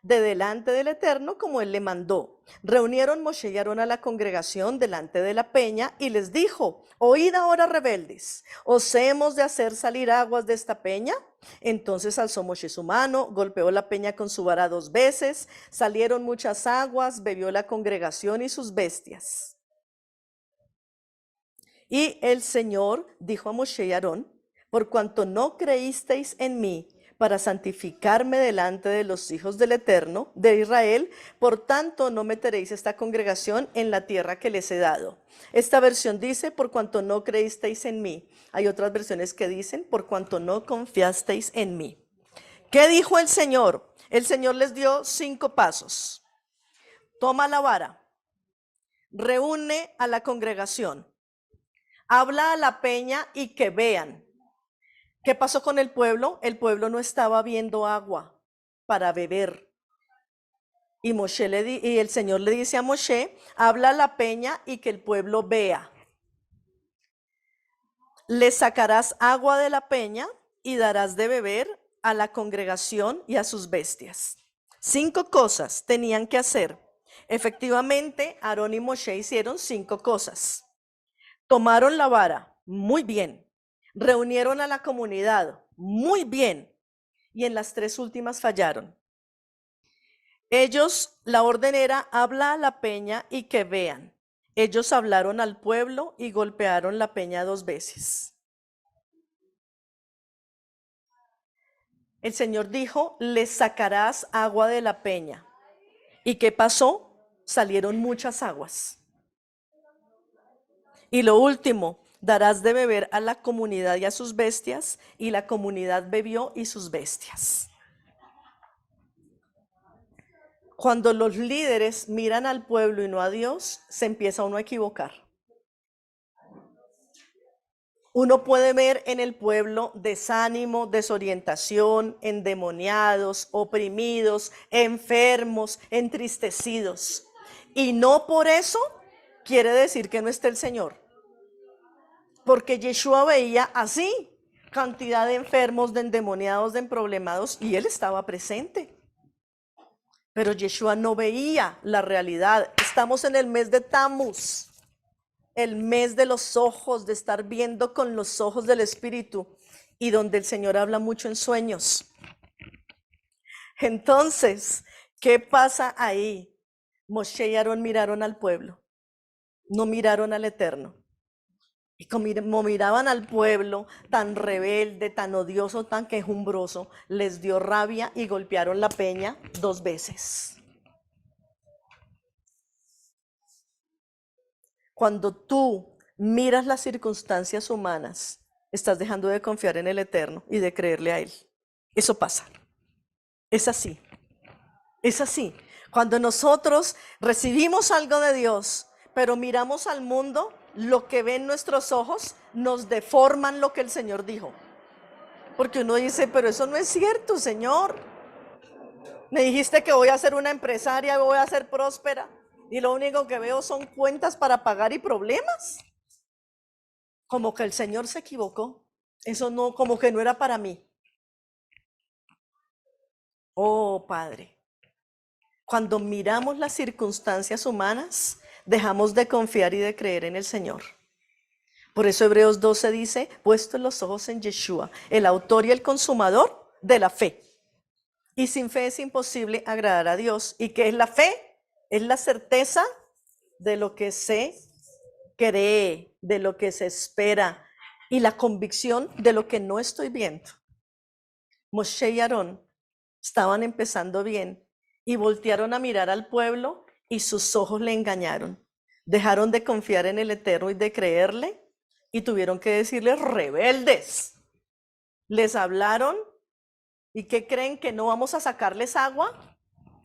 S1: de delante del Eterno como él le mandó. Reunieron Moshe y Aarón a la congregación delante de la peña y les dijo, oíd ahora rebeldes, ¿os hemos de hacer salir aguas de esta peña? Entonces alzó Moshe su mano, golpeó la peña con su vara 2 veces, salieron muchas aguas, bebió la congregación y sus bestias. Y el Señor dijo a Moshe y Aarón: por cuanto no creísteis en mí para santificarme delante de los hijos del Eterno de Israel, por tanto no meteréis esta congregación en la tierra que les he dado. Esta versión dice: por cuanto no creísteis en mí. Hay otras versiones que dicen: por cuanto no confiasteis en mí. ¿Qué dijo el Señor? El Señor les dio 5 pasos. Toma la vara, reúne a la congregación, habla a la peña y que vean. ¿Qué pasó con el pueblo? El pueblo no estaba viendo agua para beber. Y el Señor le dice a Moshe: habla a la peña y que el pueblo vea. Le sacarás agua de la peña y darás de beber a la congregación y a sus bestias. 5 cosas tenían que hacer. Efectivamente, Aarón y Moshe hicieron 5 cosas. Tomaron la vara, muy bien. Reunieron a la comunidad, muy bien. Y en las 3 últimas fallaron. Ellos, la orden era: habla a la peña y que vean. Ellos hablaron al pueblo y golpearon la peña 2 veces. El Señor dijo: les sacarás agua de la peña. ¿Y qué pasó? Salieron muchas aguas. Y lo último: darás de beber a la comunidad y a sus bestias, y la comunidad bebió y sus bestias. Cuando los líderes miran al pueblo y no a Dios, se empieza uno a equivocar. Uno puede ver en el pueblo desánimo, desorientación, endemoniados, oprimidos, enfermos, entristecidos. Y no por eso quiere decir que no esté el Señor. Porque Yeshua veía así cantidad de enfermos, de endemoniados, de emproblemados, y él estaba presente. Pero Yeshua no veía la realidad. Estamos en el mes de Tammuz, el mes de los ojos, de estar viendo con los ojos del Espíritu, y donde el Señor habla mucho en sueños. Entonces, ¿qué pasa ahí? Moshe y Aarón miraron al pueblo, no miraron al Eterno. Y como miraban al pueblo tan rebelde, tan odioso, tan quejumbroso, les dio rabia y golpearon la peña 2 veces. Cuando tú miras las circunstancias humanas, estás dejando de confiar en el Eterno y de creerle a Él. Eso pasa. Es así. Es así. Cuando nosotros recibimos algo de Dios, pero miramos al mundo, lo que ven nuestros ojos nos deforman lo que el Señor dijo. Porque uno dice: pero eso no es cierto, Señor. Me dijiste que voy a ser una empresaria, voy a ser próspera, y lo único que veo son cuentas para pagar y problemas. Como que el Señor se equivocó. Eso no, como que no era para mí. Oh, Padre, cuando miramos las circunstancias humanas, dejamos de confiar y de creer en el Señor. Por eso Hebreos 12 dice: puestos los ojos en Yeshua, el autor y el consumador de la fe. Y sin fe es imposible agradar a Dios. ¿Y qué es la fe? Es la certeza de lo que se cree, de lo que se espera, y la convicción de lo que no estoy viendo. Moshe y Aarón estaban empezando bien y voltearon a mirar al pueblo y sus ojos le engañaron. Dejaron de confiar en el Eterno y de creerle, y tuvieron que decirles: rebeldes. Les hablaron, ¿y qué creen? ¿Que no vamos a sacarles agua?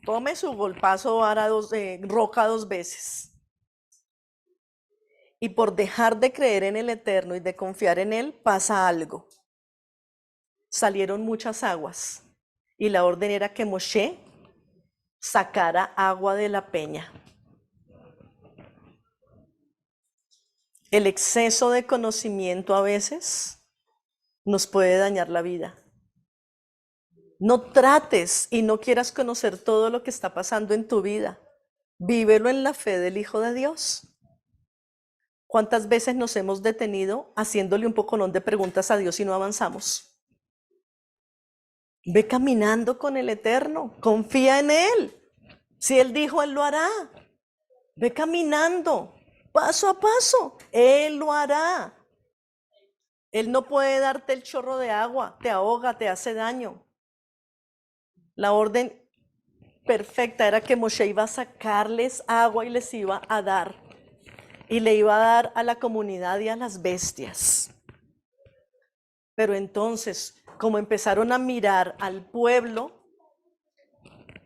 S1: Tome su golpazo roca 2 veces. Y por dejar de creer en el Eterno y de confiar en Él, pasa algo. Salieron muchas aguas, y la orden era que Moshe sacara agua de la peña. El exceso de conocimiento a veces nos puede dañar la vida. No trates y no quieras conocer todo lo que está pasando en tu vida. Vívelo en la fe del Hijo de Dios. ¿Cuántas veces nos hemos detenido haciéndole un poconón de preguntas a Dios y no avanzamos? Ve caminando con el Eterno, confía en Él. Si Él dijo, Él lo hará. Ve caminando, paso a paso, Él lo hará. Él no puede darte el chorro de agua, te ahoga, te hace daño. La orden perfecta era que Moshe iba a sacarles agua y les iba a dar. Y le iba a dar a la comunidad y a las bestias. Pero entonces, como empezaron a mirar al pueblo,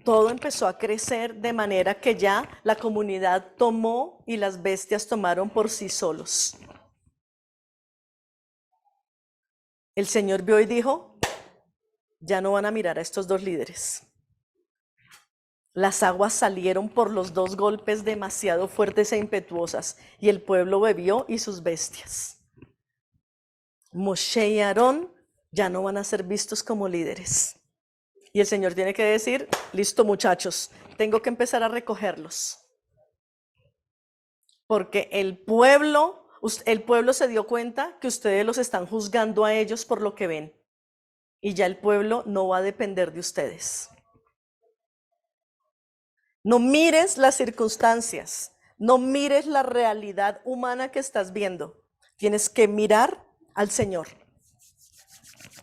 S1: todo empezó a crecer de manera que ya la comunidad tomó y las bestias tomaron por sí solos. El Señor vio y dijo, ya no van a mirar a estos dos líderes. Las aguas salieron por los dos golpes demasiado fuertes e impetuosas, y el pueblo bebió y sus bestias. Moshe y Aarón ya no van a ser vistos como líderes. Y el Señor tiene que decir, listo muchachos, tengo que empezar a recogerlos. Porque el pueblo se dio cuenta que ustedes los están juzgando a ellos por lo que ven. Y ya el pueblo no va a depender de ustedes. No mires las circunstancias, no mires la realidad humana que estás viendo. Tienes que mirar al Señor.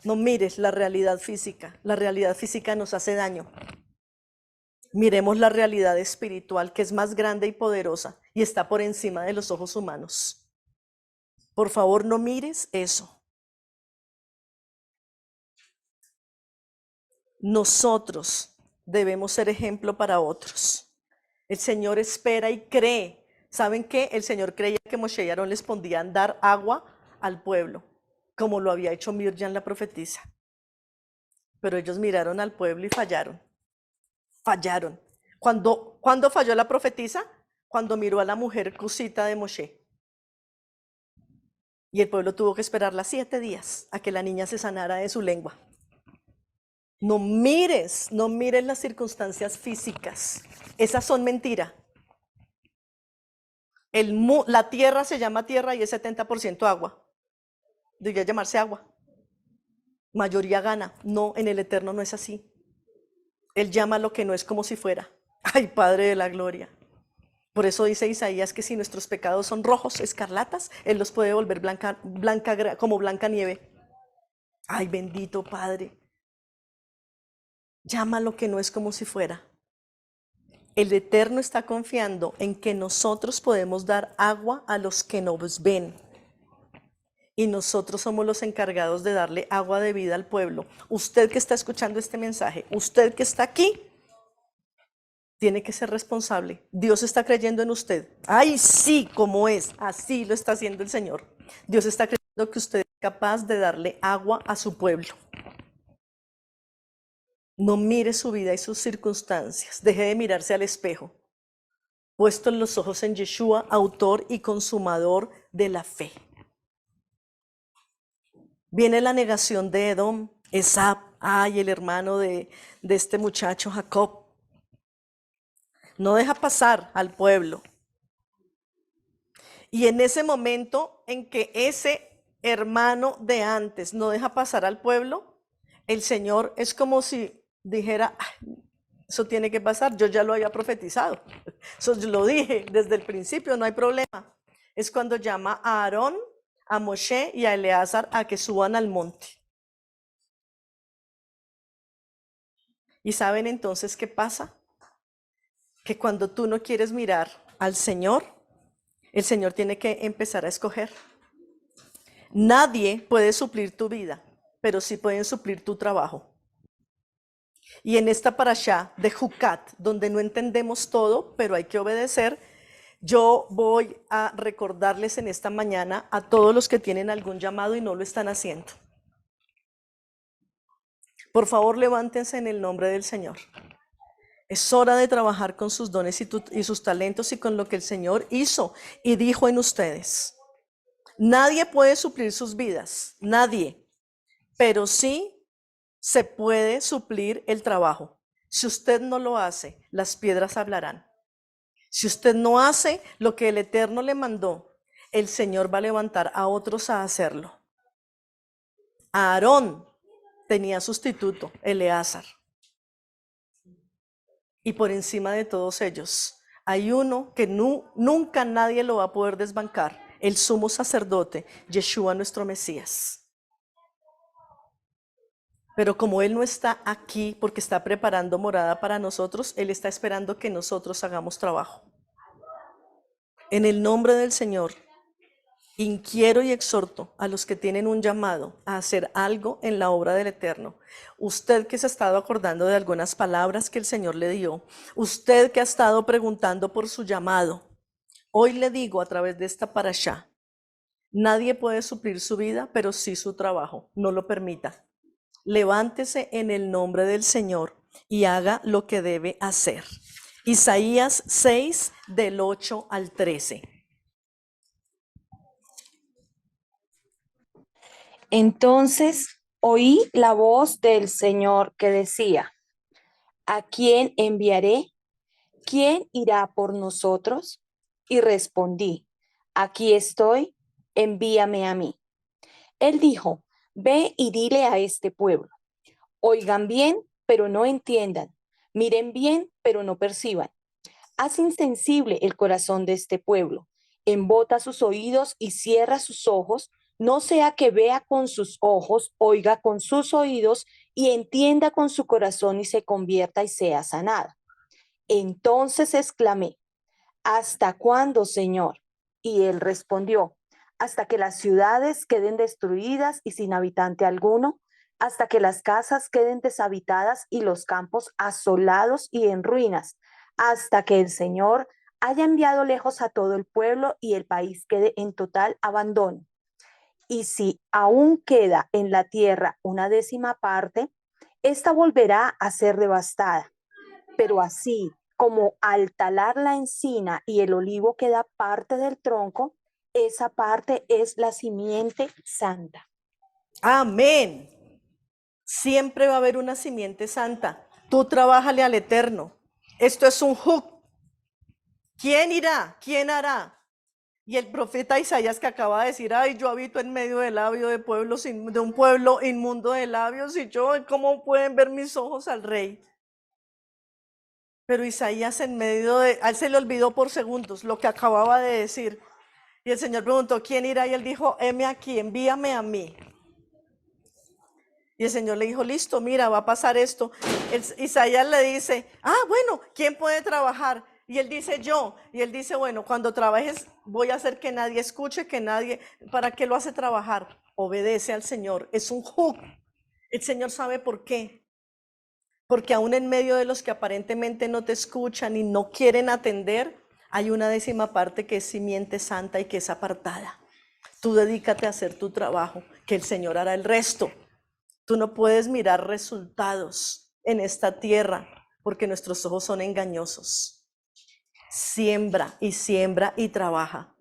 S1: No mires la realidad física nos hace daño. Miremos la realidad espiritual, que es más grande y poderosa y está por encima de los ojos humanos. Por favor, no mires eso. Nosotros debemos ser ejemplo para otros. El Señor espera y cree. ¿Saben qué? El Señor creía que Moshe y Aarón les podían dar agua al pueblo, como lo había hecho Mirjam la profetisa. Pero ellos miraron al pueblo y fallaron. Fallaron. ¿Cuándo falló la profetisa? Cuando miró a la mujer cusita de Moshe. Y el pueblo tuvo que esperarla 7 días a que la niña se sanara de su lengua. No mires las circunstancias físicas. Esas son mentiras. La tierra se llama tierra y es 70% agua. Debería llamarse agua. Mayoría gana. No, en el Eterno no es así. Él llama lo que no es como si fuera. Ay, Padre de la gloria. Por eso dice Isaías que si nuestros pecados son rojos, escarlatas, Él los puede volver como blanca nieve. Ay, bendito Padre. Llama lo que no es como si fuera. El Eterno está confiando en que nosotros podemos dar agua a los que nos ven. Y nosotros somos los encargados de darle agua de vida al pueblo. Usted que está escuchando este mensaje, usted que está aquí, tiene que ser responsable. Dios está creyendo en usted. Ay, sí, como es. Así lo está haciendo el Señor. Dios está creyendo que usted es capaz de darle agua a su pueblo. No mire su vida y sus circunstancias. Deje de mirarse al espejo. Puesto los ojos en Yeshua, autor y consumador de la fe. Viene la negación de Edom, Esab, el hermano de este muchacho Jacob. No deja pasar al pueblo. Y en ese momento en que ese hermano de antes no deja pasar al pueblo, el Señor es como si dijera, eso tiene que pasar, yo ya lo había profetizado. Eso yo lo dije desde el principio, no hay problema. Es cuando llama a Aarón, a Moshe y a Eleazar a que suban al monte. ¿Y saben entonces qué pasa? Que cuando tú no quieres mirar al Señor, el Señor tiene que empezar a escoger. Nadie puede suplir tu vida, pero sí pueden suplir tu trabajo. Y en esta parashá de Jucat, donde no entendemos todo, pero hay que obedecer, yo voy a recordarles en esta mañana a todos los que tienen algún llamado y no lo están haciendo. Por favor, levántense en el nombre del Señor. Es hora de trabajar con sus dones y sus talentos y con lo que el Señor hizo y dijo en ustedes. Nadie puede suplir sus vidas, nadie, pero sí se puede suplir el trabajo. Si usted no lo hace, las piedras hablarán. Si usted no hace lo que el Eterno le mandó, el Señor va a levantar a otros a hacerlo. A Aarón tenía sustituto, Eleazar. Y por encima de todos ellos, hay uno que nunca nadie lo va a poder desbancar, el sumo sacerdote, Yeshua nuestro Mesías. Pero como Él no está aquí porque está preparando morada para nosotros, Él está esperando que nosotros hagamos trabajo. En el nombre del Señor, inquiero y exhorto a los que tienen un llamado a hacer algo en la obra del Eterno. Usted que se ha estado acordando de algunas palabras que el Señor le dio, usted que ha estado preguntando por su llamado, hoy le digo a través de esta parashá, nadie puede suplir su vida, pero sí su trabajo, no lo permita. Levántese en el nombre del Señor y haga lo que debe hacer. Isaías 6, del 8 al 13.
S7: Entonces oí la voz del Señor que decía, ¿a quién enviaré? ¿Quién irá por nosotros? Y respondí, aquí estoy, envíame a mí. Él dijo, ve y dile a este pueblo, oigan bien, pero no entiendan, miren bien, pero no perciban. Haz insensible el corazón de este pueblo, embota sus oídos y cierra sus ojos, no sea que vea con sus ojos, oiga con sus oídos y entienda con su corazón y se convierta y sea sanada. Entonces exclamé, ¿hasta cuándo, Señor? Y él respondió, hasta que las ciudades queden destruidas y sin habitante alguno, hasta que las casas queden deshabitadas y los campos asolados y en ruinas, hasta que el Señor haya enviado lejos a todo el pueblo y el país quede en total abandono. Y si aún queda en la tierra una décima parte, esta volverá a ser devastada. Pero así como al talar la encina y el olivo queda parte del tronco, esa parte es la simiente santa.
S1: Amén. Siempre va a haber una simiente santa. Tú trabájale al Eterno. Esto es un hook. ¿Quién irá? ¿Quién hará? Y el profeta Isaías que acaba de decir, ay, yo habito en medio del labio de un pueblo inmundo de labios, y yo, ¿cómo pueden ver mis ojos al rey? Pero Isaías a él se le olvidó por segundos lo que acababa de decir. Y el Señor preguntó, ¿quién irá? Y él dijo, heme aquí, envíame a mí. Y el Señor le dijo, listo, mira, va a pasar esto. Isaías le dice, bueno, ¿quién puede trabajar? Y él dice, yo. Y él dice, bueno, cuando trabajes voy a hacer que nadie escuche, ¿para qué lo hace trabajar? Obedece al Señor. Es un hook. El Señor sabe por qué. Porque aún en medio de los que aparentemente no te escuchan y no quieren atender, hay una décima parte que es simiente santa y que es apartada. Tú dedícate a hacer tu trabajo, que el Señor hará el resto. Tú no puedes mirar resultados en esta tierra porque nuestros ojos son engañosos. Siembra y trabaja.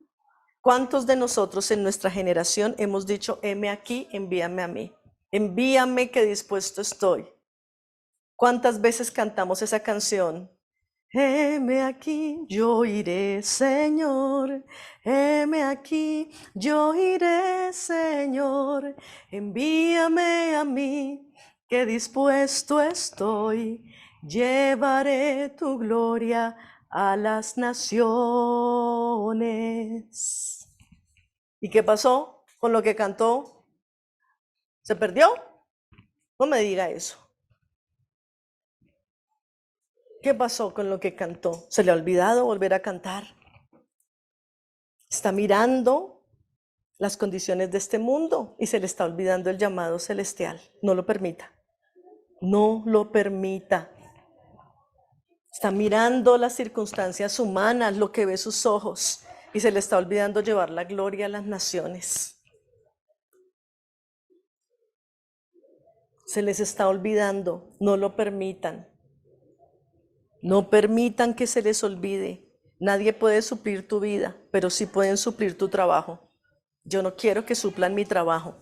S1: ¿Cuántos de nosotros en nuestra generación hemos dicho, heme aquí, envíame a mí? Envíame que dispuesto estoy. ¿Cuántas veces cantamos esa canción? Heme aquí, yo iré, Señor. Heme aquí, yo iré, Señor. Envíame a mí, que dispuesto estoy. Llevaré tu gloria a las naciones. ¿Y qué pasó con lo que cantó? ¿Se perdió? No me diga eso. ¿Qué pasó con lo que cantó? ¿Se le ha olvidado volver a cantar? Está mirando las condiciones de este mundo y se le está olvidando el llamado celestial. No lo permita. No lo permita. Está mirando las circunstancias humanas, lo que ve sus ojos, y se le está olvidando llevar la gloria a las naciones. Se les está olvidando. No lo permitan. No permitan que se les olvide. Nadie puede suplir tu vida, pero sí pueden suplir tu trabajo. Yo no quiero que suplan mi trabajo,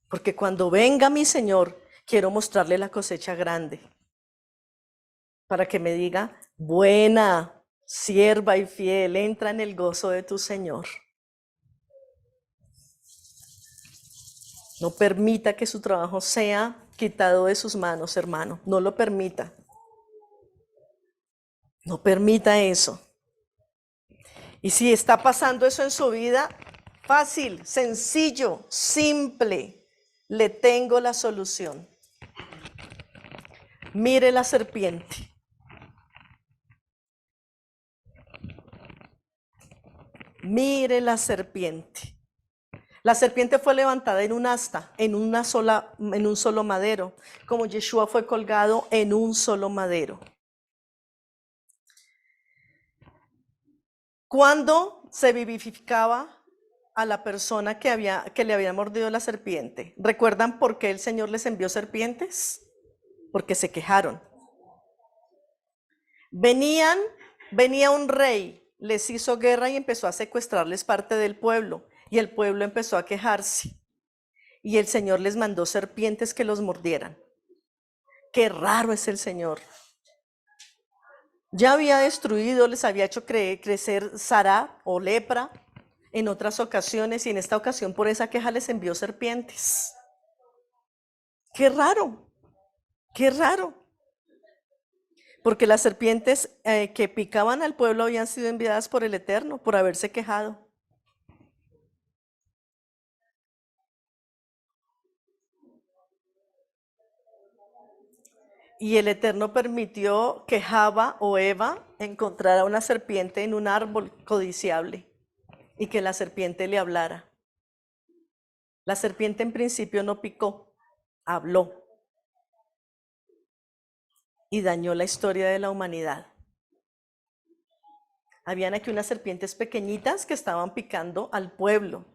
S1: porque cuando venga mi Señor, quiero mostrarle la cosecha grande, para que me diga, buena, sierva y fiel, entra en el gozo de tu Señor. No permita que su trabajo sea quitado de sus manos, hermano. No lo permita. No permita eso. Y si está pasando eso en su vida, fácil, sencillo, simple, le tengo la solución. Mire la serpiente. Mire la serpiente. La serpiente fue levantada en un asta, en un solo madero, como Yeshua fue colgado en un solo madero. ¿Cuándo se vivificaba a la persona que le había mordido la serpiente? ¿Recuerdan por qué el Señor les envió serpientes? Porque se quejaron. Venía un rey, les hizo guerra y empezó a secuestrarles parte del pueblo. Y el pueblo empezó a quejarse. Y el Señor les mandó serpientes que los mordieran. Qué raro es el Señor. Ya había destruido, les había hecho crecer sará o lepra en otras ocasiones, y en esta ocasión por esa queja les envió serpientes. Qué raro, qué raro. Porque las serpientes que picaban al pueblo habían sido enviadas por el Eterno, por haberse quejado. Y el Eterno permitió que Java o Eva encontrara una serpiente en un árbol codiciable y que la serpiente le hablara. La serpiente en principio no picó, habló y dañó la historia de la humanidad. Habían aquí unas serpientes pequeñitas que estaban picando al pueblo.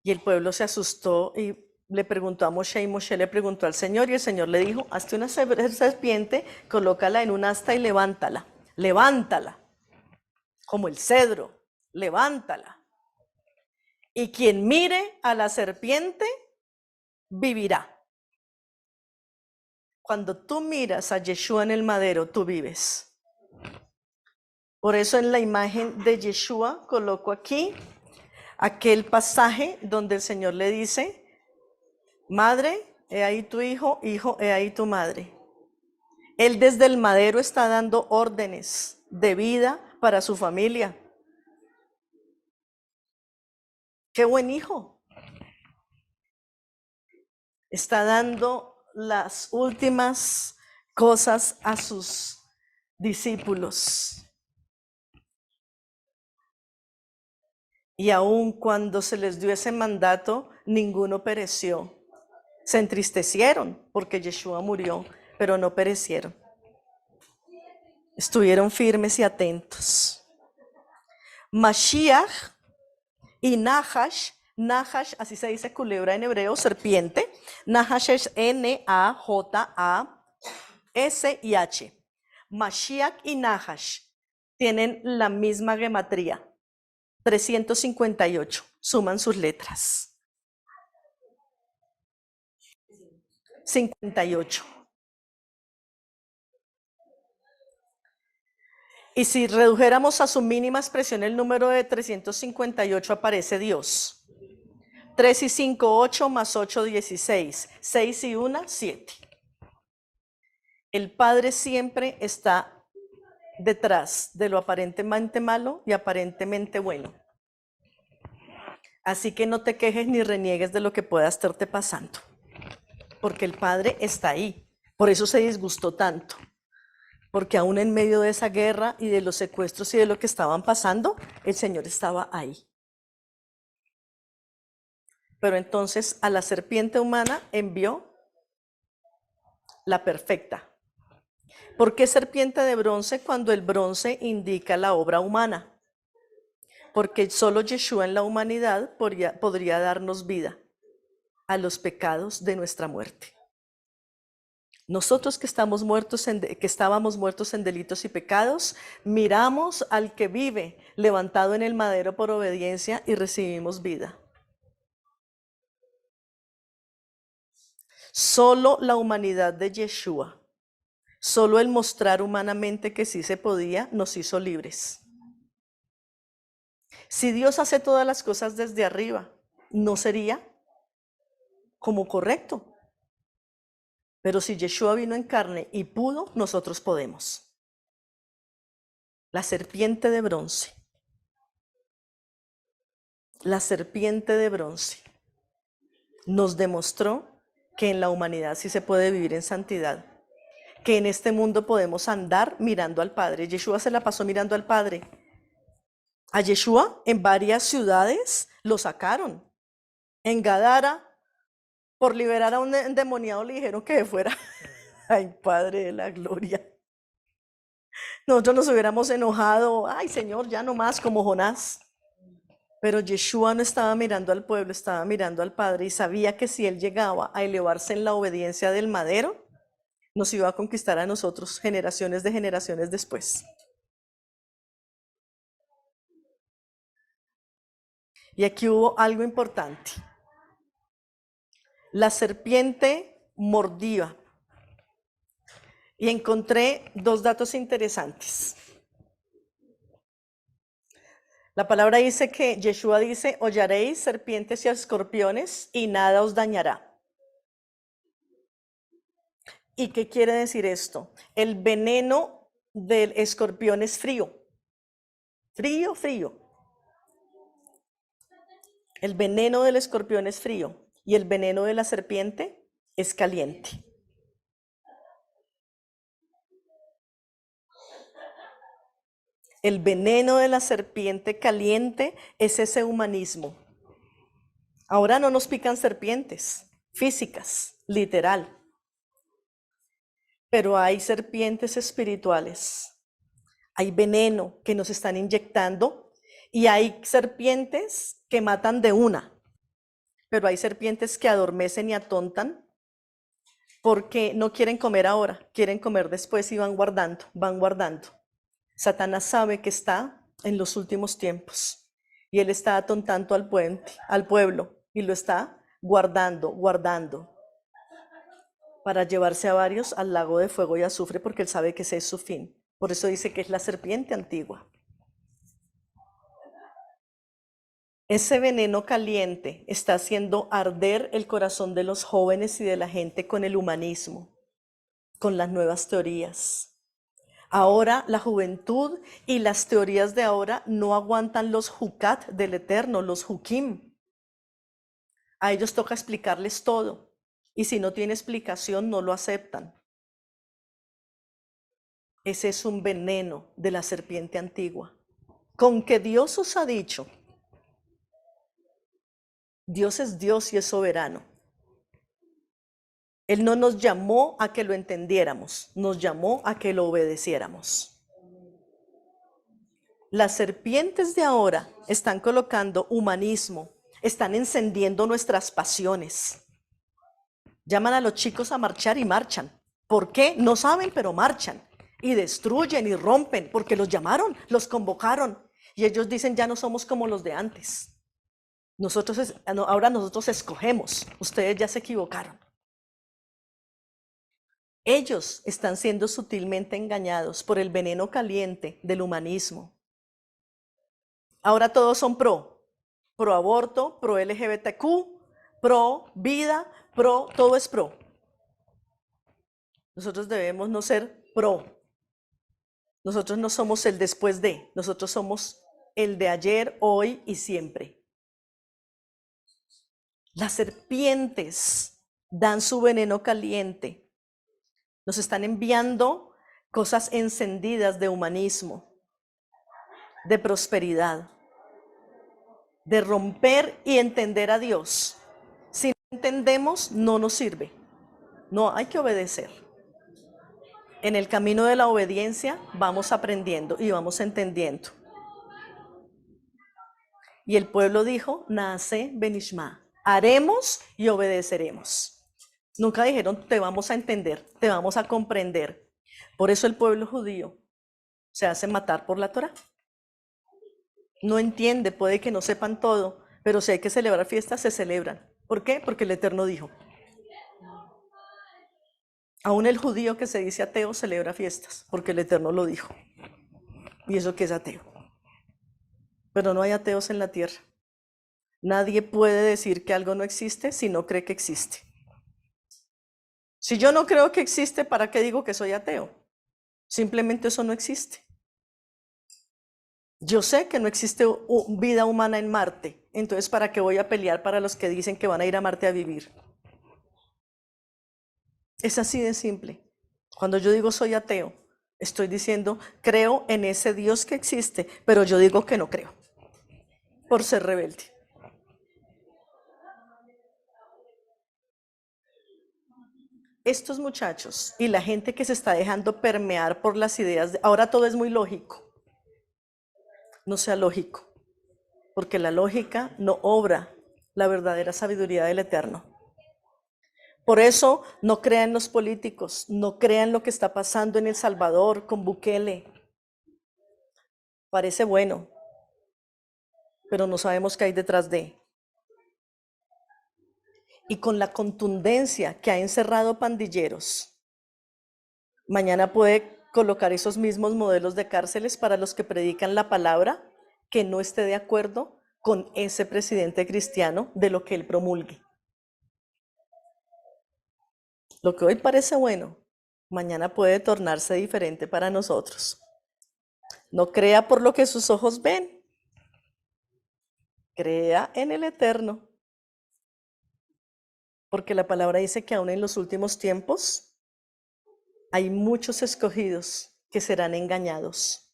S1: Y el pueblo se asustó y le preguntó a Moshe, y Moshe le preguntó al Señor, y el Señor le dijo: hazte una serpiente, colócala en un asta y levántala. Levántala, como el cedro, levántala. Y quien mire a la serpiente, vivirá. Cuando tú miras a Yeshua en el madero, tú vives. Por eso en la imagen de Yeshua coloco aquí aquel pasaje donde el Señor le dice: madre, he ahí tu hijo, hijo, he ahí tu madre. Él desde el madero está dando órdenes de vida para su familia. ¡Qué buen hijo! Está dando las últimas cosas a sus discípulos. Y aun cuando se les dio ese mandato, ninguno pereció. Se entristecieron porque Yeshua murió, pero no perecieron. Estuvieron firmes y atentos. Mashiach y Nahash, así se dice culebra en hebreo, serpiente. Nahash es N-A-J-A-S-H. Mashiach y Nahash tienen la misma gematría, 358. Suman sus letras. 58. Y si redujéramos a su mínima expresión el número de 358, aparece Dios. 3 y 5, 8, más 8, 16. 6 y 1, 7. El Padre siempre está detrás de lo aparentemente malo y aparentemente bueno. Así que no te quejes ni reniegues de lo que pueda estarte pasando, porque el Padre está ahí. Por eso se disgustó tanto, porque aún en medio de esa guerra y de los secuestros y de lo que estaban pasando, el Señor estaba ahí. Pero entonces a la serpiente humana envió la perfecta. ¿Por qué serpiente de bronce cuando el bronce indica la obra humana? Porque solo Yeshua en la humanidad podría darnos vida a los pecados de nuestra muerte. Nosotros que estábamos muertos en delitos y pecados, miramos al que vive levantado en el madero por obediencia y recibimos vida. Solo la humanidad de Yeshua, solo el mostrar humanamente que sí se podía, nos hizo libres. Si Dios hace todas las cosas desde arriba, ¿no sería? como correcto. Pero si Yeshua vino en carne y pudo, nosotros podemos. La serpiente de bronce. La serpiente de bronce nos demostró que en la humanidad sí se puede vivir en santidad, que en este mundo podemos andar mirando al Padre. Yeshua se la pasó mirando al Padre. A Yeshua en varias ciudades lo sacaron. En Gadara, por liberar a un endemoniado, le dijeron que fuera. Ay, Padre de la gloria. Nosotros nos hubiéramos enojado. Ay, Señor, ya no más, como Jonás. Pero Yeshua no estaba mirando al pueblo, estaba mirando al Padre y sabía que si él llegaba a elevarse en la obediencia del madero, nos iba a conquistar a nosotros generaciones de generaciones después. Y aquí hubo algo importante. La serpiente mordía. Y encontré dos datos interesantes. La palabra dice que Yeshua dice, hollaréis serpientes y escorpiones y nada os dañará. ¿Y qué quiere decir esto? El veneno del escorpión es frío. Frío, frío. El veneno del escorpión es frío y el veneno de la serpiente es caliente. El veneno de la serpiente caliente es ese humanismo. Ahora no nos pican serpientes físicas, literal. Pero hay serpientes espirituales. Hay veneno que nos están inyectando y hay serpientes que matan de una. Pero hay serpientes que adormecen y atontan porque no quieren comer ahora, quieren comer después y van guardando, van guardando. Satanás sabe que está en los últimos tiempos y él está atontando al pueblo y lo está guardando para llevarse a varios al lago de fuego y azufre porque él sabe que ese es su fin. Por eso dice que es la serpiente antigua. Ese veneno caliente está haciendo arder el corazón de los jóvenes y de la gente con el humanismo, con las nuevas teorías. Ahora la juventud y las teorías de ahora no aguantan los hukat del Eterno, los hukim. A ellos toca explicarles todo y si no tiene explicación no lo aceptan. Ese es un veneno de la serpiente antigua. Con que Dios os ha dicho, Dios es Dios y es soberano. Él no nos llamó a que lo entendiéramos, nos llamó a que lo obedeciéramos. Las serpientes de ahora están colocando humanismo, están encendiendo nuestras pasiones. Llaman a los chicos a marchar y marchan. ¿Por qué? No saben, pero marchan. Y destruyen y rompen, porque los llamaron, los convocaron. Y ellos dicen, ya no somos como los de antes. Ahora nosotros escogemos, ustedes ya se equivocaron. Ellos están siendo sutilmente engañados por el veneno caliente del humanismo. Ahora todos son pro aborto, pro LGBTQ, pro vida, todo es pro. Nosotros debemos no ser pro. Nosotros no somos el después de, nosotros somos el de ayer, hoy y siempre. Las serpientes dan su veneno caliente. Nos están enviando cosas encendidas de humanismo, de prosperidad, de romper y entender a Dios. Si no entendemos, no nos sirve. No, hay que obedecer. En el camino de la obediencia vamos aprendiendo y vamos entendiendo. Y el pueblo dijo, Naaseh benishma, haremos y obedeceremos. Nunca dijeron, te vamos a entender, te vamos a comprender. Por eso el pueblo judío se hace matar por la Torá. No entiende, puede que no sepan todo, pero si hay que celebrar fiestas, se celebran. ¿Por qué? Porque el Eterno dijo. Aún el judío que se dice ateo celebra fiestas, porque el Eterno lo dijo. Y eso que es ateo. Pero no hay ateos en la tierra. Nadie puede decir que algo no existe si no cree que existe. Si yo no creo que existe, ¿para qué digo que soy ateo? Simplemente eso no existe. Yo sé que no existe vida humana en Marte, entonces ¿para qué voy a pelear para los que dicen que van a ir a Marte a vivir? Es así de simple. Cuando yo digo soy ateo, estoy diciendo creo en ese Dios que existe, pero yo digo que no creo, por ser rebelde. Estos muchachos y la gente que se está dejando permear por las ideas, ahora todo es muy lógico. No sea lógico, porque la lógica no obra la verdadera sabiduría del Eterno. Por eso no crean los políticos, no crean lo que está pasando en El Salvador con Bukele. Parece bueno, pero no sabemos qué hay detrás de. Y con la contundencia que ha encerrado pandilleros, mañana puede colocar esos mismos modelos de cárceles para los que predican la palabra que no esté de acuerdo con ese presidente cristiano de lo que él promulgue. Lo que hoy parece bueno, mañana puede tornarse diferente para nosotros. No crea por lo que sus ojos ven. Crea en el Eterno. Porque la palabra dice que aún en los últimos tiempos hay muchos escogidos que serán engañados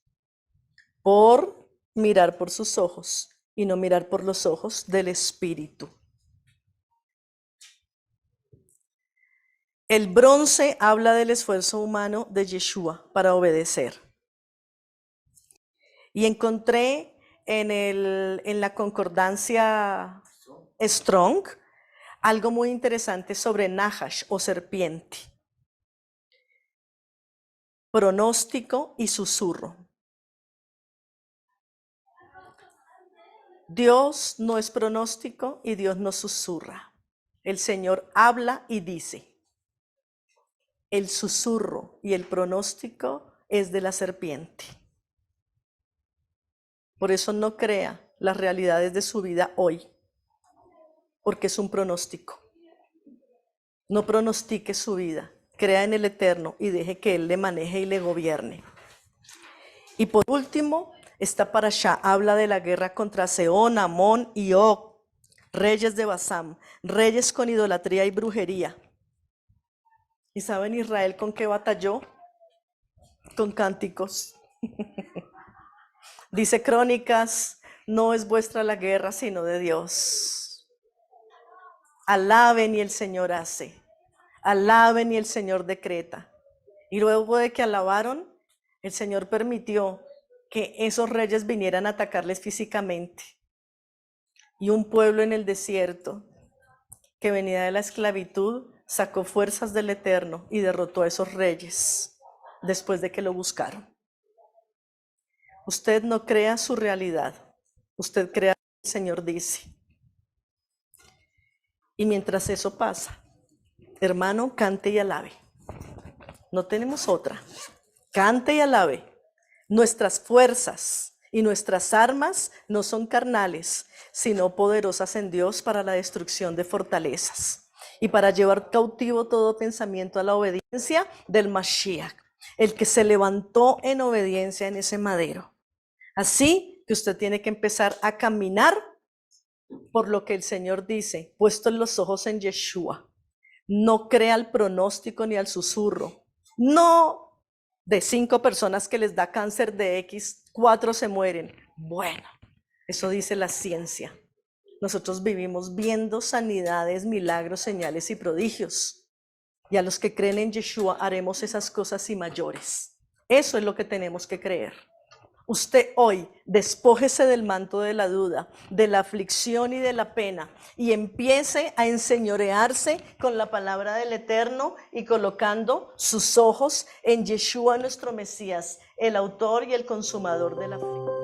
S1: por mirar por sus ojos y no mirar por los ojos del Espíritu. El bronce habla del esfuerzo humano de Yeshua para obedecer. Y encontré en la concordancia Strong algo muy interesante sobre Nahash o serpiente. Pronóstico y susurro. Dios no es pronóstico y Dios no susurra. El Señor habla y dice. El susurro y el pronóstico es de la serpiente. Por eso no crea las realidades de su vida hoy, porque es un pronóstico. No pronostique su vida, crea en el Eterno y deje que Él le maneje y le gobierne. Y por último, esta parashá habla de la guerra contra Sehón, Amón y Og, reyes de Basán, reyes con idolatría y brujería. ¿Y saben Israel con qué batalló? Con cánticos. Dice Crónicas, no es vuestra la guerra, sino de Dios. Alaben y el Señor hace. Alaben y el Señor decreta. Y luego de que alabaron, el Señor permitió que esos reyes vinieran a atacarles físicamente. Y un pueblo en el desierto que venía de la esclavitud sacó fuerzas del Eterno y derrotó a esos reyes después de que lo buscaron. Usted no crea su realidad, usted crea lo que el Señor dice. Y mientras eso pasa, hermano, cante y alabe. No tenemos otra. Cante y alabe. Nuestras fuerzas y nuestras armas no son carnales, sino poderosas en Dios para la destrucción de fortalezas y para llevar cautivo todo pensamiento a la obediencia del Mashiach, el que se levantó en obediencia en ese madero. Así que usted tiene que empezar a caminar por lo que el Señor dice, puestos los ojos en Yeshua. No crea al pronóstico ni al susurro. No, de 5 personas que les da cáncer de X, 4 se mueren. Bueno, eso dice la ciencia. Nosotros vivimos viendo sanidades, milagros, señales y prodigios. Y a los que creen en Yeshua haremos esas cosas y mayores. Eso es lo que tenemos que creer. Usted hoy despójese del manto de la duda, de la aflicción y de la pena y empiece a enseñorearse con la palabra del Eterno y colocando sus ojos en Yeshua nuestro Mesías, el autor y el consumador de la fe.